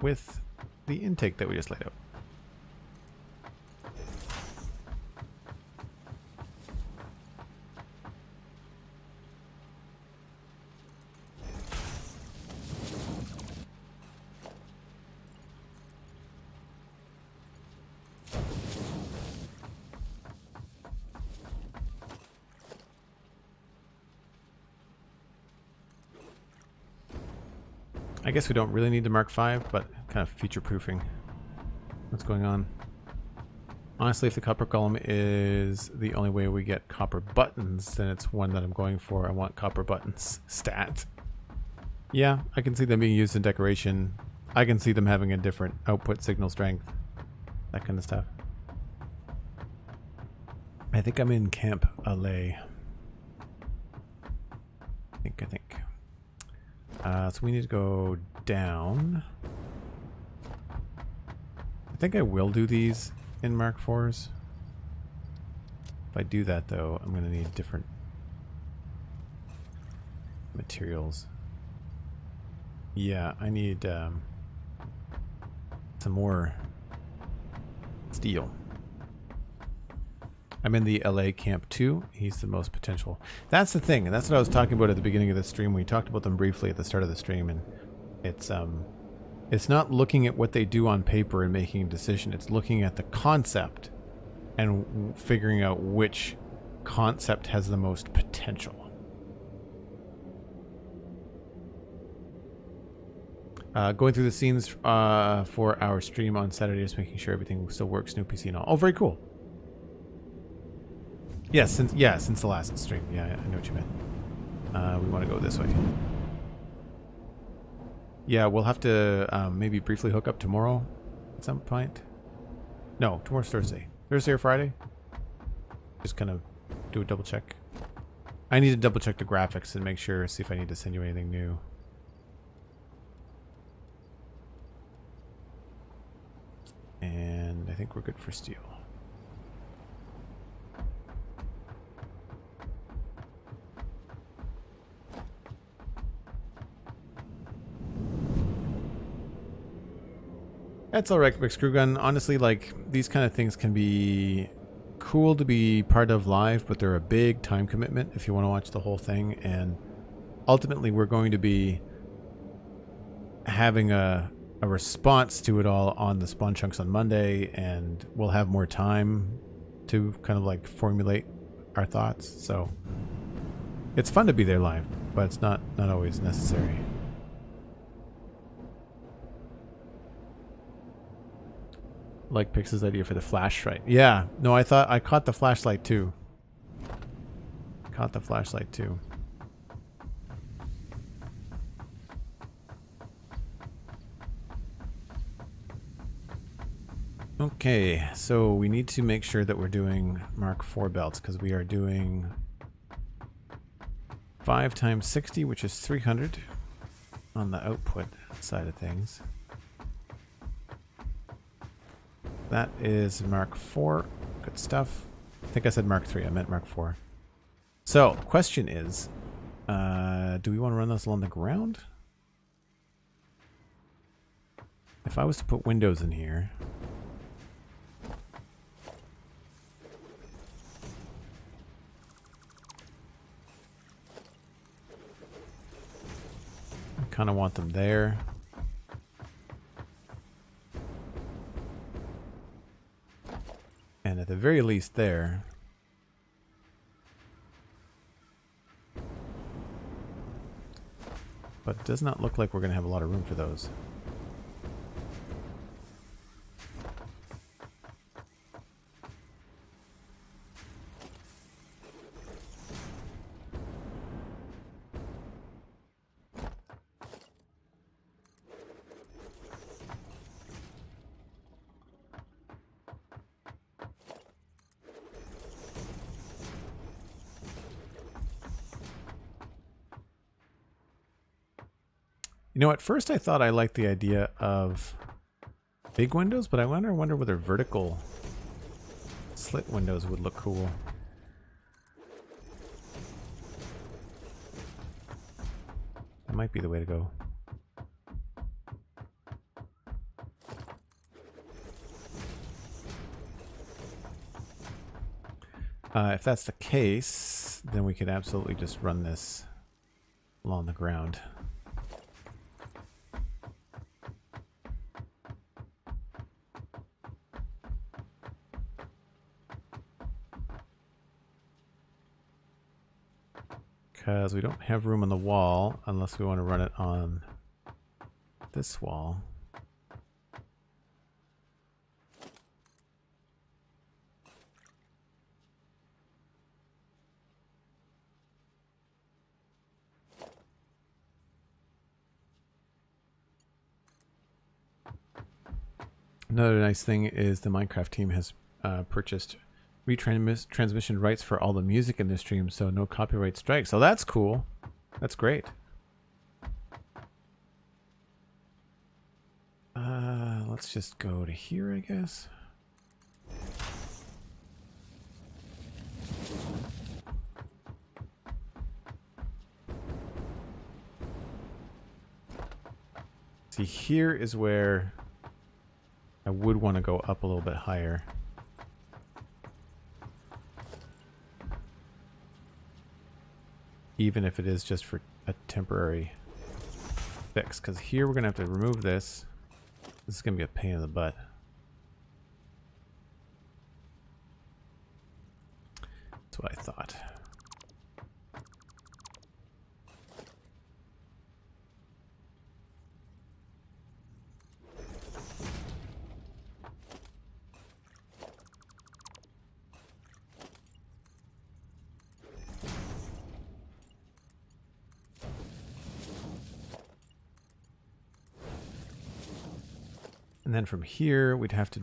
with the intake that we just laid out. I guess we don't really need to mark 5, but kind of future-proofing. What's going on? Honestly, if the copper column is the only way we get copper buttons, then it's one that I'm going for. I want copper buttons stat. Yeah, I can see them being used in decoration. I can see them having a different output signal strength. That kind of stuff. I think I'm in Camp LA. I think. So we need to go down. I think I will do these in Mark IVs. If I do that though, I'm going to need different materials. Yeah, I need some more steel. I'm in the LA Camp 2. He's the most potential. That's the thing, and that's what I was talking about at the beginning of the stream. We talked about them briefly at the start of the stream, and it's not looking at what they do on paper and making a decision. It's looking at the concept and figuring out which concept has the most potential. Going through the scenes for our stream on Saturday, just making sure everything still works, new PC and all. Oh, very cool. Yes, since the last stream. Yeah, I know what you meant. We want to go this way. Yeah, we'll have to maybe briefly hook up tomorrow at some point. No, tomorrow's Thursday. Thursday or Friday? Just kind of do a double check. I need to double check the graphics and make sure, see if I need to send you anything new. And I think we're good for steel. That's alright, Rick Screwgun. Honestly, like, these kind of things can be cool to be part of live, but they're a big time commitment if you want to watch the whole thing. And ultimately, we're going to be having a response to it all on the Spawn Chunks on Monday, and we'll have more time to kind of like formulate our thoughts. So it's fun to be there live, but it's not always necessary. Like Pix's idea for the flashlight. Yeah, no, I thought I caught the flashlight too. Caught the flashlight too. Okay, so we need to make sure that we're doing Mark IV belts because we are doing 5 times 60, which is 300 on the output side of things. That is Mark IV. Good stuff. I think I said Mark III. I meant Mark IV. So, question is, do we want to run this along the ground? If I was to put windows in here... I kind of want them there. And at the very least there. But it does not look like we're going to have a lot of room for those. You know, at first I thought I liked the idea of big windows, but I wonder whether vertical slit windows would look cool. That might be the way to go. If that's the case, then we could absolutely just run this along the ground. Because we don't have room on the wall unless we want to run it on this wall. Another nice thing is the Minecraft team has purchased retransmission rights for all the music in the stream, so no copyright strikes. So that's cool. That's great. Let's just go to here, I guess. See, here is where I would want to go up a little bit higher. Even if it is just for a temporary fix. Because here we're going to have to remove this. This is going to be a pain in the butt. That's what I thought. And then from here, we'd have to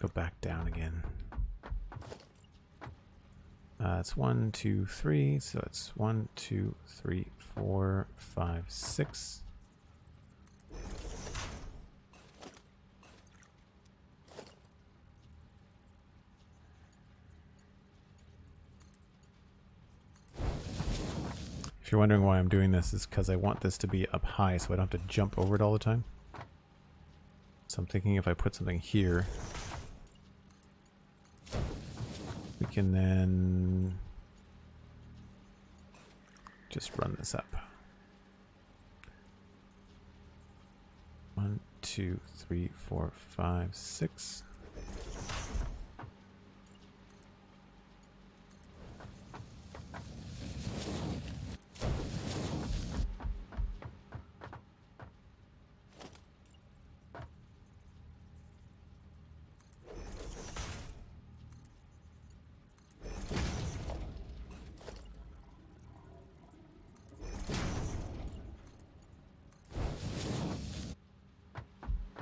go back down again. It's 1, 2, 3. So it's 1, 2, 3, 4, 5, 6. If you're wondering why I'm doing this, is because I want this to be up high so I don't have to jump over it all the time. So I'm thinking if I put something here, we can then just run this up. 1, 2, 3, 4, 5, 6.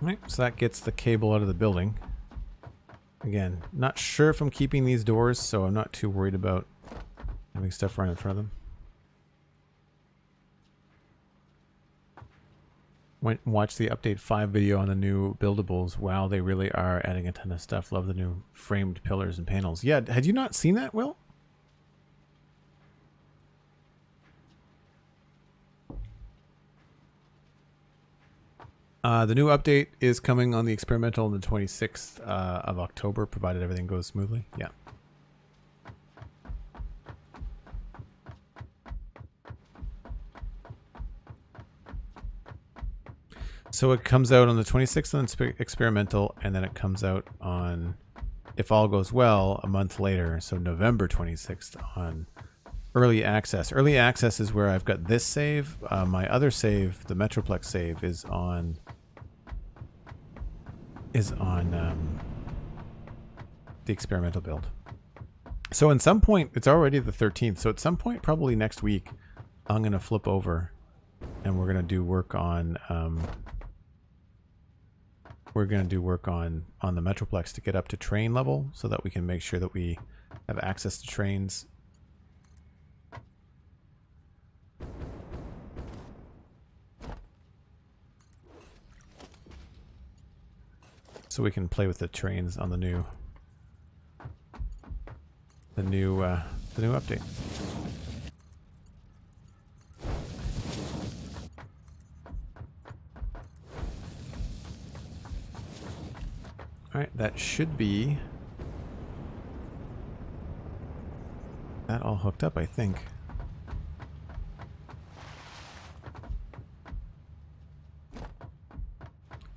Right, so that gets the cable out of the building. Again, not sure if I'm keeping these doors, so I'm not too worried about having stuff run in front of them. Watch the update 5 video on the new buildables. Wow, they really are adding a ton of stuff. Love the new framed pillars and panels. Yeah, had you not seen that, Will? The new update is coming on the experimental on the 26th of October, provided everything goes smoothly. Yeah. So it comes out on the 26th on experimental, and then it comes out on, if all goes well, a month later, so November 26th on early access. Early access is where I've got this save. My other save, the Metroplex save, is on the experimental build. So at some point, it's already the 13th. So at some point, probably next week, I'm going to flip over and we're going to do work on the Metroplex to get up to train level so that we can make sure that we have access to trains. So we can play with the trains on the new update. All right, that should be that all hooked up, I think.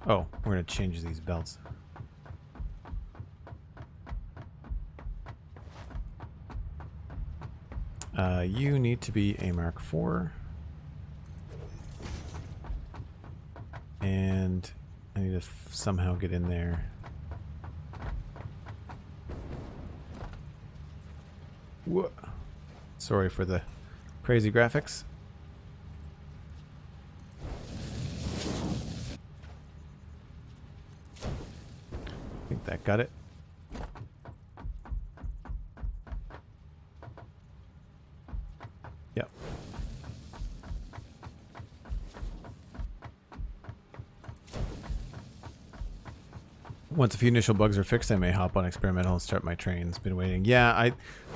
Oh, we're going to change these belts. You need to be a Mark IV. And I need to somehow get in there. Whoa. Sorry for the crazy graphics. got it. Yep. Once a few initial bugs are fixed, I may hop on experimental and start my trains. Been waiting. Yeah,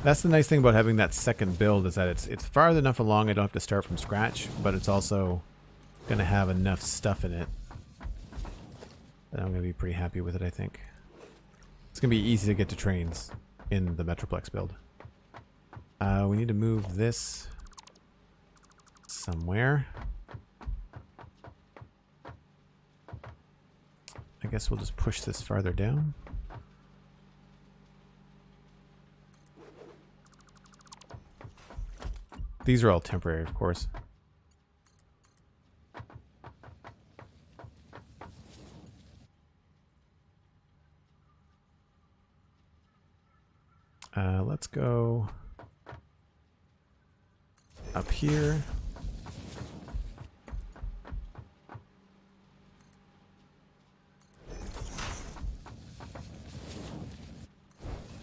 that's the nice thing about having that second build, is that it's far enough along I don't have to start from scratch, but it's also going to have enough stuff in it that I'm going to be pretty happy with it, I think. It's going to be easy to get to trains in the Metroplex build. We need to move this somewhere. I guess we'll just push this farther down. These are all temporary, of course. Let's go up here.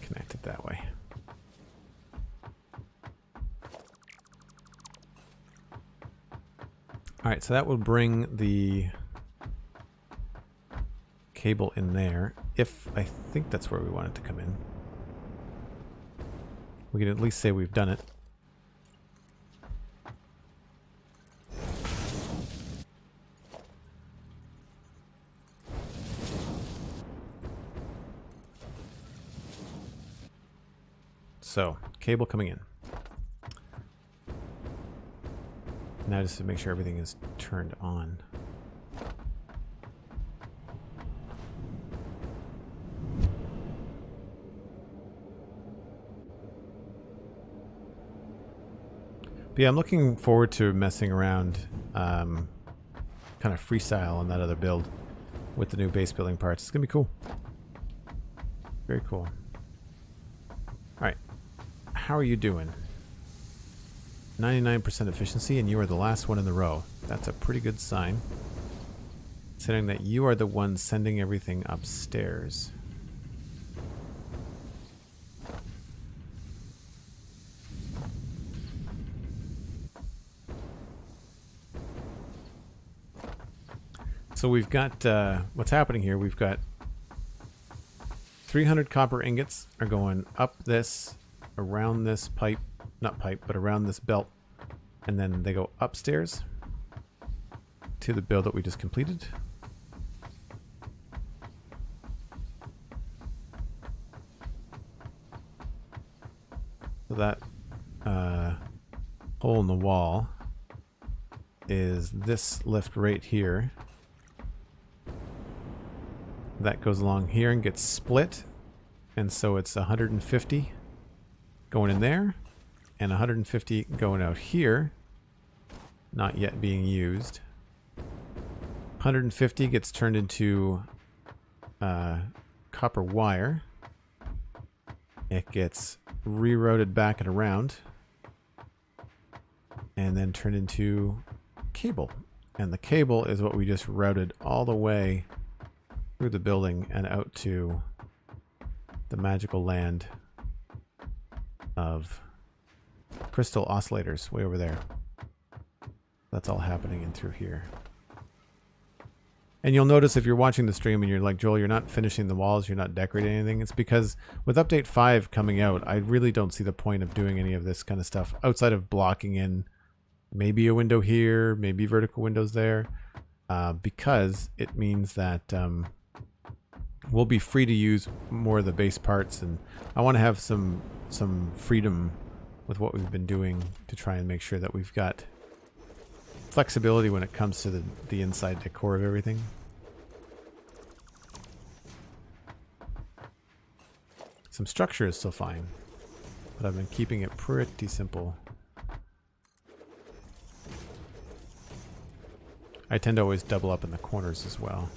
Connect it that way. All right, so that will bring the cable in there. If I think that's where we want it to come in. We can at least say we've done it. So, cable coming in. Now just to make sure everything is turned on. But yeah, I'm looking forward to messing around kind of freestyle on that other build with the new base building parts. It's going to be cool. Very cool. Alright. How are you doing? 99% efficiency, and you are the last one in the row. That's a pretty good sign. Considering that you are the one sending everything upstairs. So we've got, what's happening here, we've got 300 copper ingots are going up this, around this pipe, not pipe, but around this belt, and then they go upstairs to the build that we just completed. So that hole in the wall is this lift right here. That goes along here and gets split, and so it's 150 going in there and 150 going out here, not yet being used. 150 gets turned into copper wire. It gets rerouted back and around and then turned into cable, and the cable is what we just routed all the way through the building and out to the magical land of crystal oscillators way over there. That's all happening in through here. And you'll notice if you're watching the stream and you're like, Joel, you're not finishing the walls, you're not decorating anything, it's because with update 5 coming out, I really don't see the point of doing any of this kind of stuff outside of blocking in maybe a window here, maybe vertical windows there, because it means that we'll be free to use more of the base parts, and I want to have some freedom with what we've been doing to try and make sure that we've got flexibility when it comes to the inside decor of everything. Some structure is still fine, but I've been keeping it pretty simple. I tend to always double up in the corners as well.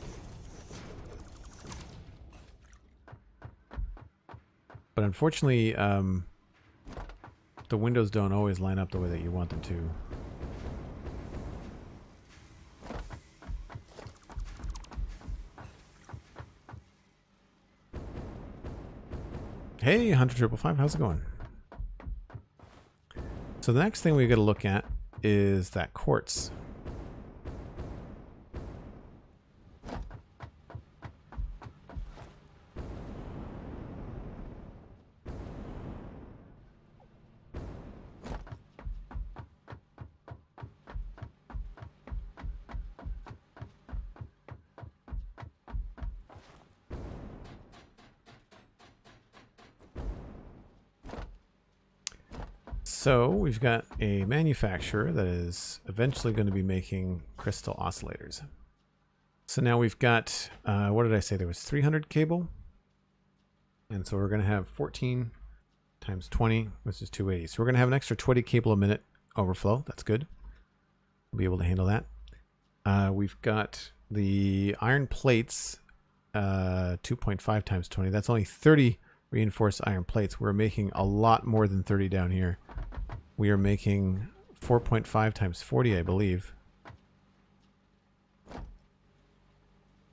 But unfortunately, the windows don't always line up the way that you want them to. Hey, Hunter555, how's it going? So the next thing we got to look at is that quartz. So we've got a manufacturer that is eventually going to be making crystal oscillators. So now we've got, what did I say? There was 300 cable. And so we're going to have 14 times 20, which is 280. So we're going to have an extra 20 cable a minute overflow. That's good. We'll be able to handle that. We've got the iron plates, 2.5 times 20. That's only 30 reinforced iron plates. We're making a lot more than 30 down here. We are making 4.5 times 40, I believe.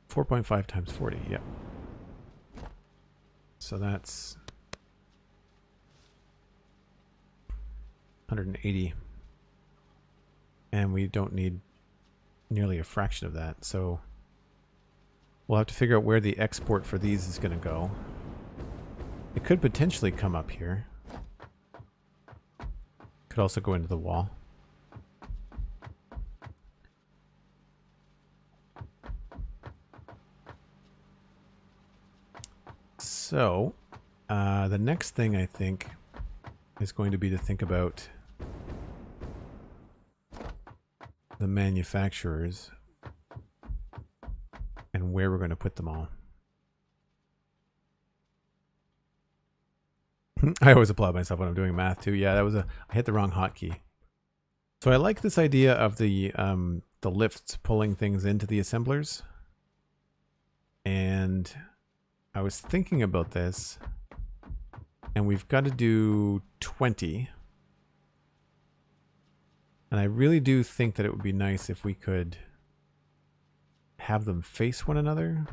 4.5 times 40, yeah. So that's 180. And we don't need nearly a fraction of that. So we'll have to figure out where the export for these is going to go. It could potentially come up here. Could also go into the wall. So, the next thing I think is going to be to think about the manufacturers and where we're going to put them all. I always applaud myself when I'm doing math too. Yeah, I hit the wrong hotkey. So I like this idea of the lifts pulling things into the assemblers. And I was thinking about this, and we've got to do 20. And I really do think that it would be nice if we could have them face one another.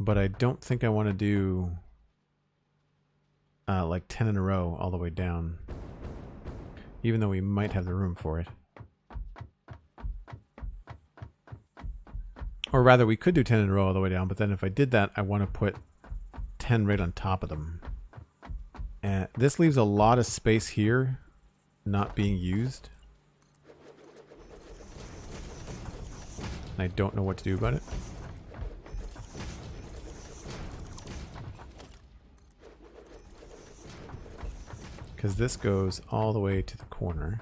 But I don't think I want to do like 10 in a row all the way down, even though we might have the room for it. Or rather, we could do 10 in a row all the way down, but then if I did that, I want to put 10 right on top of them. And this leaves a lot of space here not being used. And I don't know what to do about it. Because this goes all the way to the corner.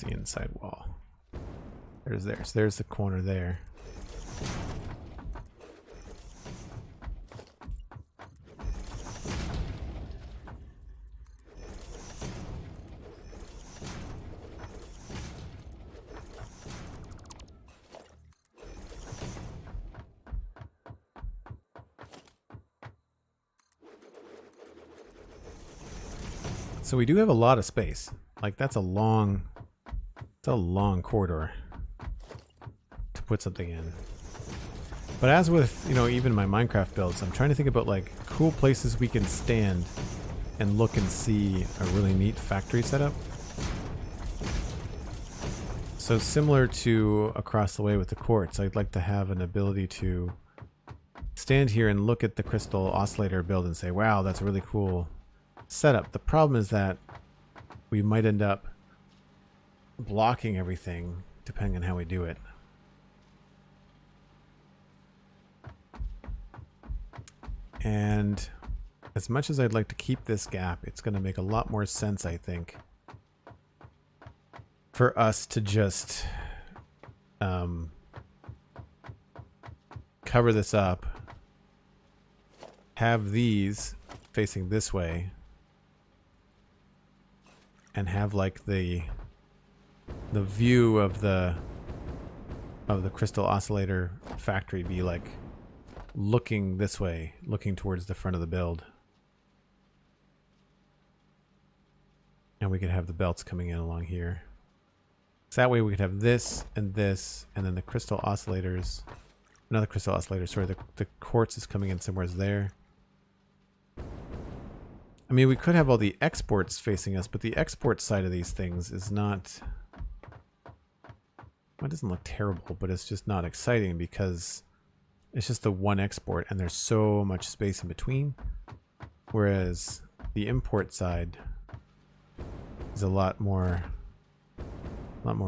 The inside wall. There's there. So there's the corner there. So we do have a lot of space. Like that's a long corridor to put something in. But as with, you know, even my Minecraft builds, I'm trying to think about like cool places we can stand and look and see a really neat factory setup. So similar to across the way with the quartz, I'd like to have an ability to stand here and look at the crystal oscillator build and say, wow, that's a really cool setup. The problem is that we might end up blocking everything depending on how we do it. And as much as I'd like to keep this gap, it's going to make a lot more sense, I think, for us to just cover this up, have these facing this way, and have like the view of the crystal oscillator factory be like looking this way, looking towards the front of the build. And we could have the belts coming in along here. So that way we could have this, and then the crystal oscillators. Another crystal oscillator, sorry, the quartz is coming in somewhere there. I mean, we could have all the exports facing us, but the export side of these things is not... Well, it doesn't look terrible, but it's just not exciting because it's just the one export and there's so much space in between. Whereas the import side is a lot more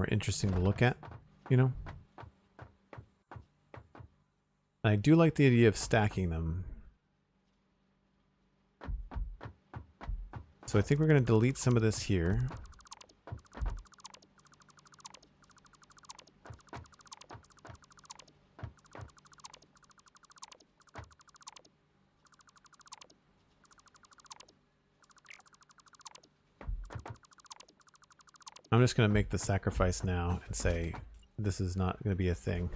interesting to look at, you know? And I do like the idea of stacking them. So I think we're going to delete some of this here. I'm just going to make the sacrifice now and say this is not going to be a thing.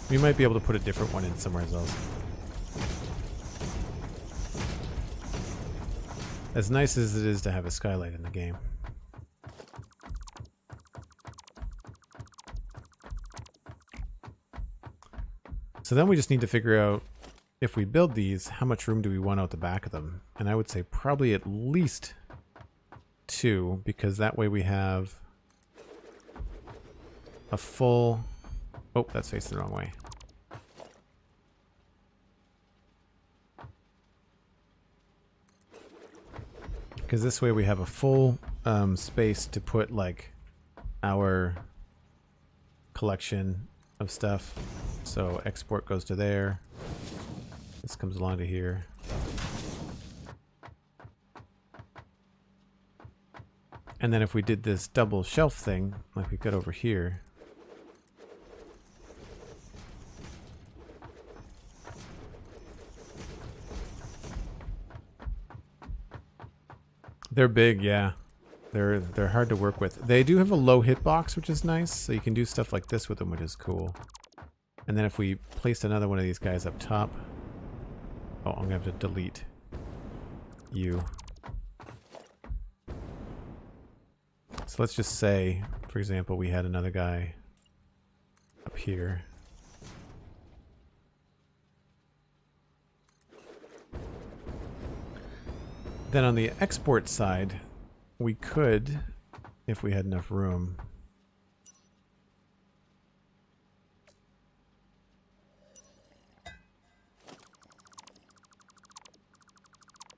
We might be able to put a different one in somewhere else. As nice as it is to have a skylight in the game. So then we just need to figure out, if we build these, how much room do we want out the back of them? And I would say probably at least 2, because that way we have a full... Oh, that's facing the wrong way. Because this way we have a full space to put like our collection of stuff. So export goes to there. This comes along to here. And then if we did this double shelf thing, like we got over here, they're big, yeah. They're hard to work with. They do have a low hitbox, which is nice, so you can do stuff like this with them, which is cool. And then if we placed another one of these guys up top... Oh, I'm gonna have to delete you. So let's just say, for example, we had another guy up here. Then on the export side, we could, if we had enough room,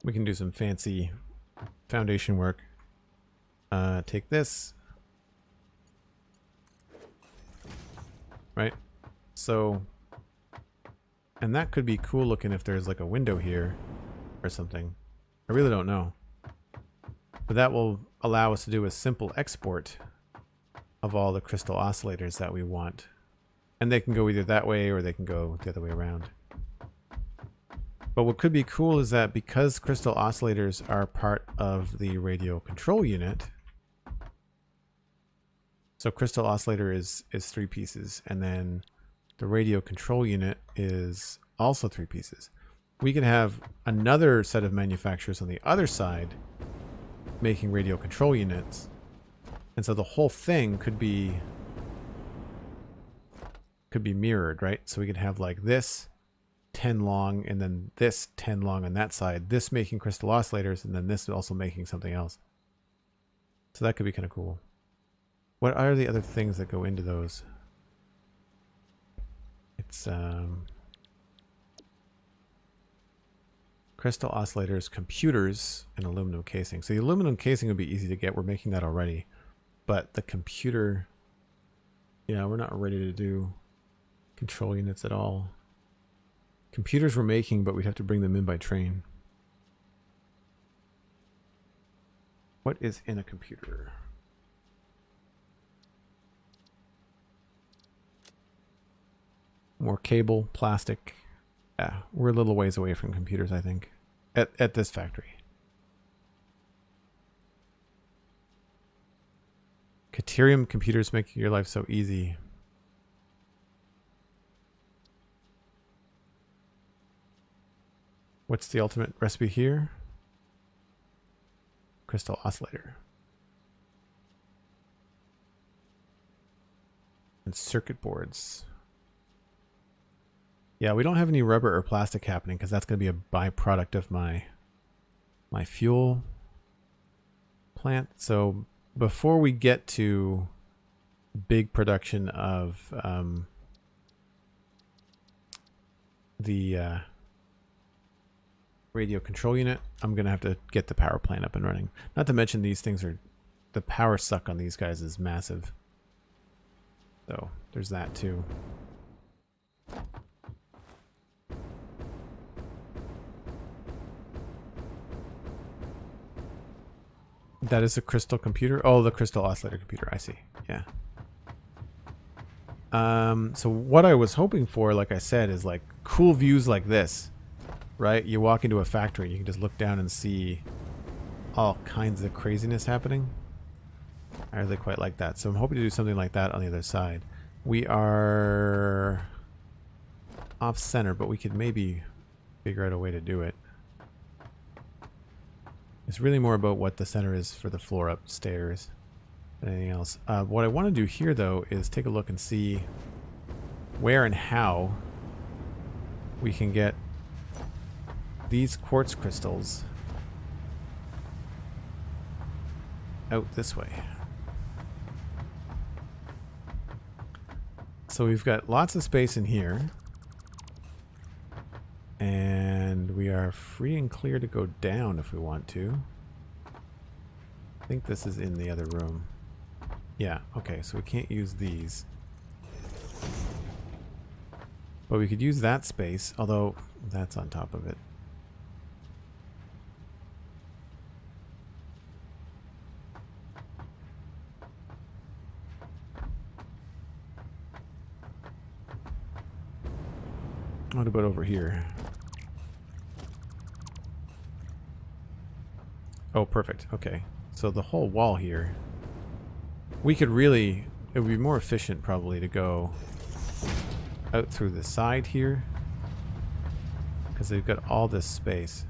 we can do some fancy foundation work. Take this. Right? So, and that could be cool looking if there's like a window here or something. I really don't know. But that will allow us to do a simple export of all the crystal oscillators that we want. And they can go either that way or they can go the other way around. But what could be cool is that because crystal oscillators are part of the radio control unit, so crystal oscillator is 3 pieces, and then the radio control unit is also 3 pieces. We can have another set of manufacturers on the other side making radio control units. And so the whole thing could be mirrored, right? So we could have like this 10 long and then this 10 long on that side, this making crystal oscillators, and then this also making something else. So that could be kind of cool. What are the other things that go into those? It's crystal oscillators, computers, and aluminum casing. So the aluminum casing would be easy to get. We're making that already. But the computer, yeah, we're not ready to do control units at all. Computers we're making, but we'd have to bring them in by train. What is in a computer? More cable, plastic. Yeah, we're a little ways away from computers, I think. At this factory. Caterium computers make your life so easy. What's the ultimate recipe here? Crystal oscillator. And circuit boards. Yeah, we don't have any rubber or plastic happening because that's going to be a byproduct of my fuel plant. So before we get to big production of the radio control unit, I'm going to have to get the power plant up and running. Not to mention these things are, the power suck on these guys is massive. So there's that too. That is a crystal computer. Oh, the crystal oscillator computer. I see. Yeah. So what I was hoping for, like I said, is like cool views like this, right? You walk into a factory, you can just look down and see all kinds of craziness happening. I really quite like that. So I'm hoping to do something like that on the other side. We are off center, but we could maybe figure out a way to do it. It's really more about what the center is for the floor upstairs than anything else. What I want to do here, though, is take a look and see where and how we can get these quartz crystals out this way. So we've got lots of space in here. And we are free and clear to go down if we want to. I think this is in the other room. Yeah, okay, so we can't use these. But we could use that space, although that's on top of it. What about over here? Oh, perfect. Okay. So the whole wall here, we could really, it would be more efficient probably to go out through the side here because they've got all this space.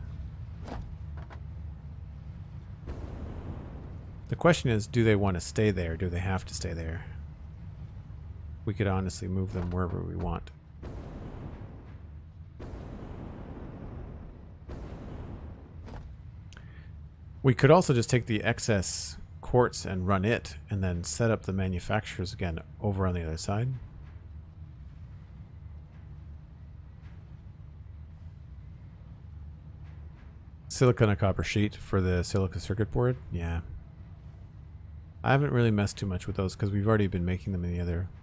The question is, do they want to stay there? Do they have to stay there? We could honestly move them wherever we want. We could also just take the excess quartz and run it, and then set up the manufacturers again over on the other side. Silicon and copper sheet for the silica circuit board. Yeah. I haven't really messed too much with those because we've already been making them in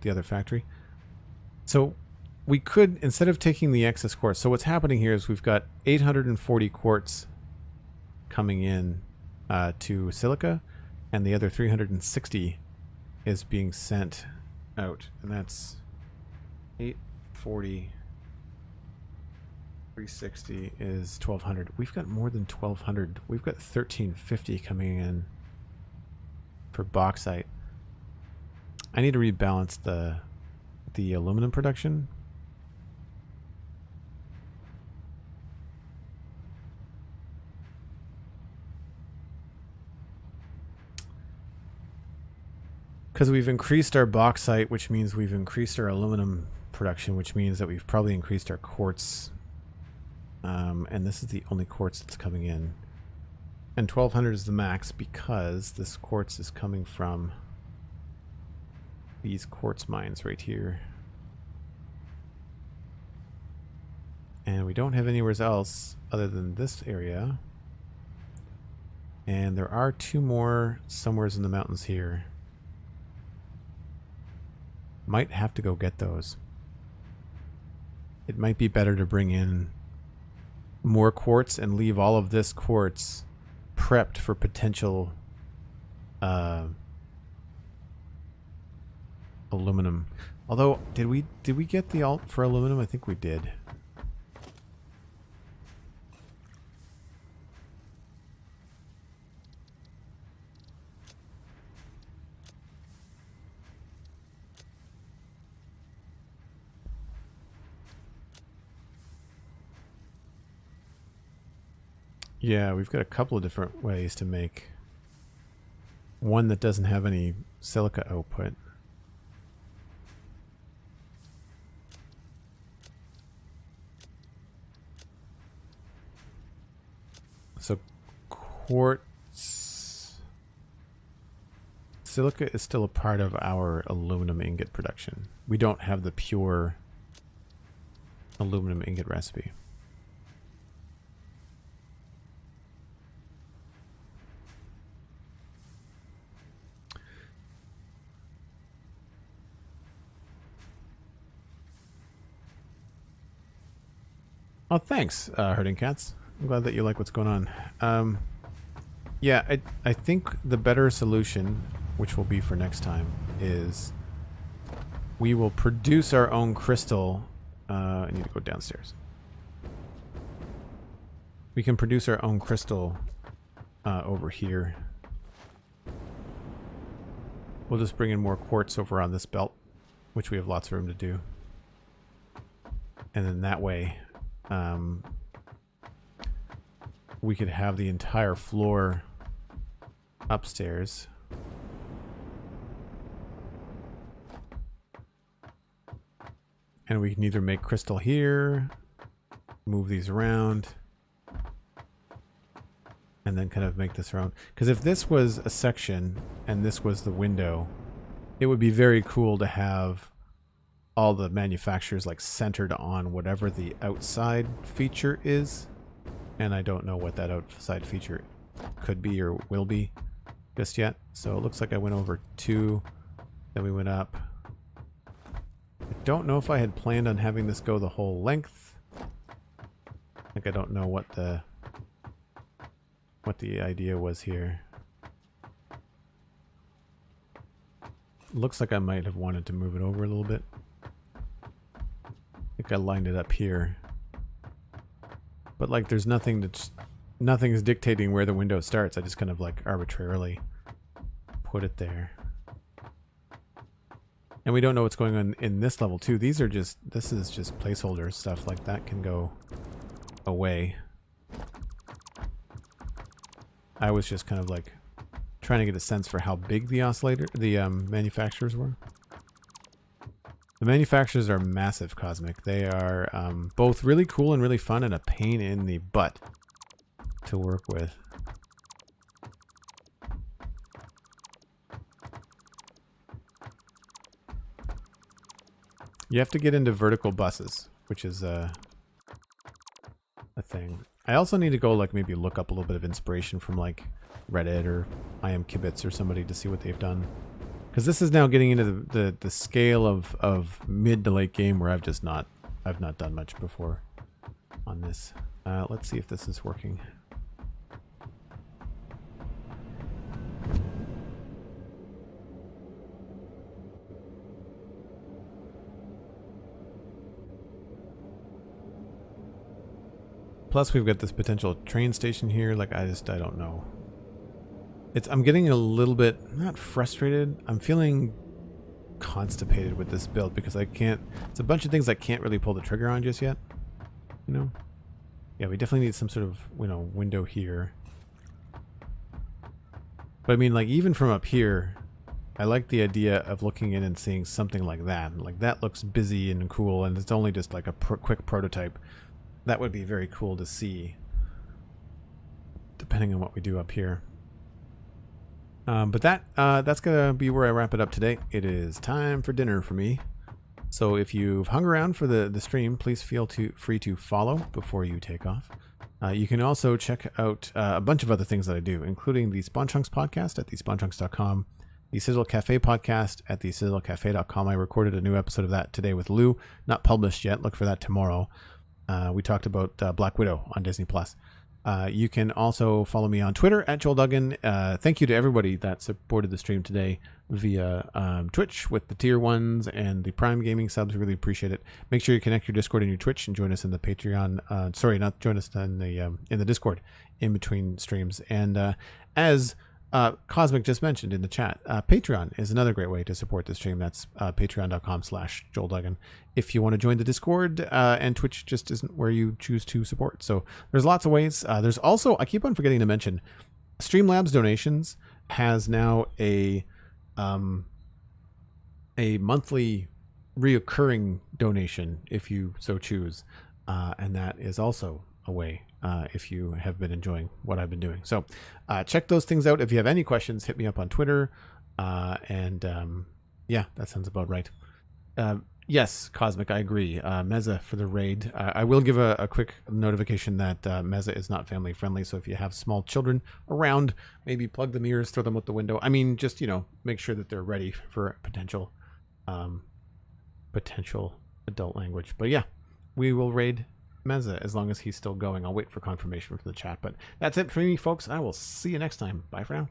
the other factory. So we could, instead of taking the excess quartz, so what's happening here is we've got 840 quartz coming in to silica, and the other 360 is being sent out, and that's 840, 360 is 1200. We've got more than 1200. We've got 1350 coming in for bauxite. I need to rebalance the aluminum production. Because we've increased our bauxite, which means we've increased our aluminum production, which means that we've probably increased our quartz. And this is the only quartz that's coming in. And 1200 is the max because this quartz is coming from these quartz mines right here. And we don't have anywhere else other than this area. And there are two more somewheres in the mountains here. Might have to go get those. it might be better to bring in more quartz and leave all of this quartz prepped for potential aluminum. Although, did we get the alt for aluminum? I think we did. Yeah, we've got a couple of different ways to make one that doesn't have any silica output. So quartz silica is still a part of our aluminum ingot production. We don't have the pure aluminum ingot recipe. Oh, thanks, Herding Cats. I'm glad that you like what's going on. Yeah, I think the better solution, which will be for next time, is we will produce our own crystal. I need to go downstairs. We can produce our own crystal over here. We'll just bring in more quartz over on this belt, which we have lots of room to do. And then that way, we could have the entire floor upstairs. And we can either make crystal here, move these around, and then kind of make this around. Because if this was a section and this was the window, it would be very cool to have all the manufacturers like centered on whatever the outside feature is. And I don't know what that outside feature could be or will be just yet. So it looks like I went over 2, then we went up. I don't know if I had planned on having this go the whole length. Like, I don't know what the idea was here. Looks like I might have wanted to move it over a little bit. I think I lined it up here. But like, there's nothing's dictating where the window starts. I just kind of like arbitrarily put it there. And we don't know what's going on in this level too. This is just placeholder stuff. Like, that can go away. I was just kind of like trying to get a sense for how big the manufacturers were. The manufacturers are massive, Cosmic. They are both really cool and really fun and a pain in the butt to work with. You have to get into vertical buses, which is a thing. I also need to go like maybe look up a little bit of inspiration from like Reddit or I Am Kibitz or somebody to see what they've done. Because this is now getting into the scale of mid to late game where I've not done much before on this. Let's see if this is working. Plus we've got this potential train station here. Like, I don't know. I'm getting a little bit, not frustrated, I'm feeling constipated with this build because it's a bunch of things I can't really pull the trigger on just yet. You know? Yeah, we definitely need some sort of, window here. But I mean, like, even from up here, I like the idea of looking in and seeing something like that. Like, that looks busy and cool, and it's only just like a quick prototype. That would be very cool to see, depending on what we do up here. But that's gonna be where I wrap it up today. It is time for dinner for me. So if you've hung around for the stream, please feel free to follow before you take off. You can also check out a bunch of other things that I do, including the Spawn Chunks podcast at thespawnchunks.com. the Sizzle Cafe podcast at thesizzlecafe.com. I recorded a new episode of that today with Lou. Not published yet. Look for that tomorrow. We talked about Black Widow on Disney+. You can also follow me on Twitter at Joel Duggan. Thank you to everybody that supported the stream today via Twitch with the tier 1s and the Prime Gaming subs. Really appreciate it. Make sure you connect your Discord and your Twitch and join us in the Patreon. Sorry, not join us in the Discord in between streams. And as Cosmic just mentioned in the chat, Patreon is another great way to support the stream. That's patreon.com/Joel Duggan. If you want to join the Discord, and Twitch just isn't where you choose to support. So there's lots of ways. There's also, I keep on forgetting to mention, Streamlabs Donations has now a monthly reoccurring donation if you so choose. And that is also a way if you have been enjoying what I've been doing. So check those things out. If you have any questions, hit me up on Twitter. Yeah, that sounds about right. Yes, Cosmic, I agree. Meza for the raid. I will give a quick notification that Meza is not family friendly. So if you have small children around, maybe plug them ears, throw them out the window. I mean, just, make sure that they're ready for potential adult language. But yeah, we will raid Meza as long as he's still going. I'll wait for confirmation from the chat. But that's it for me, folks. I will see you next time. Bye for now.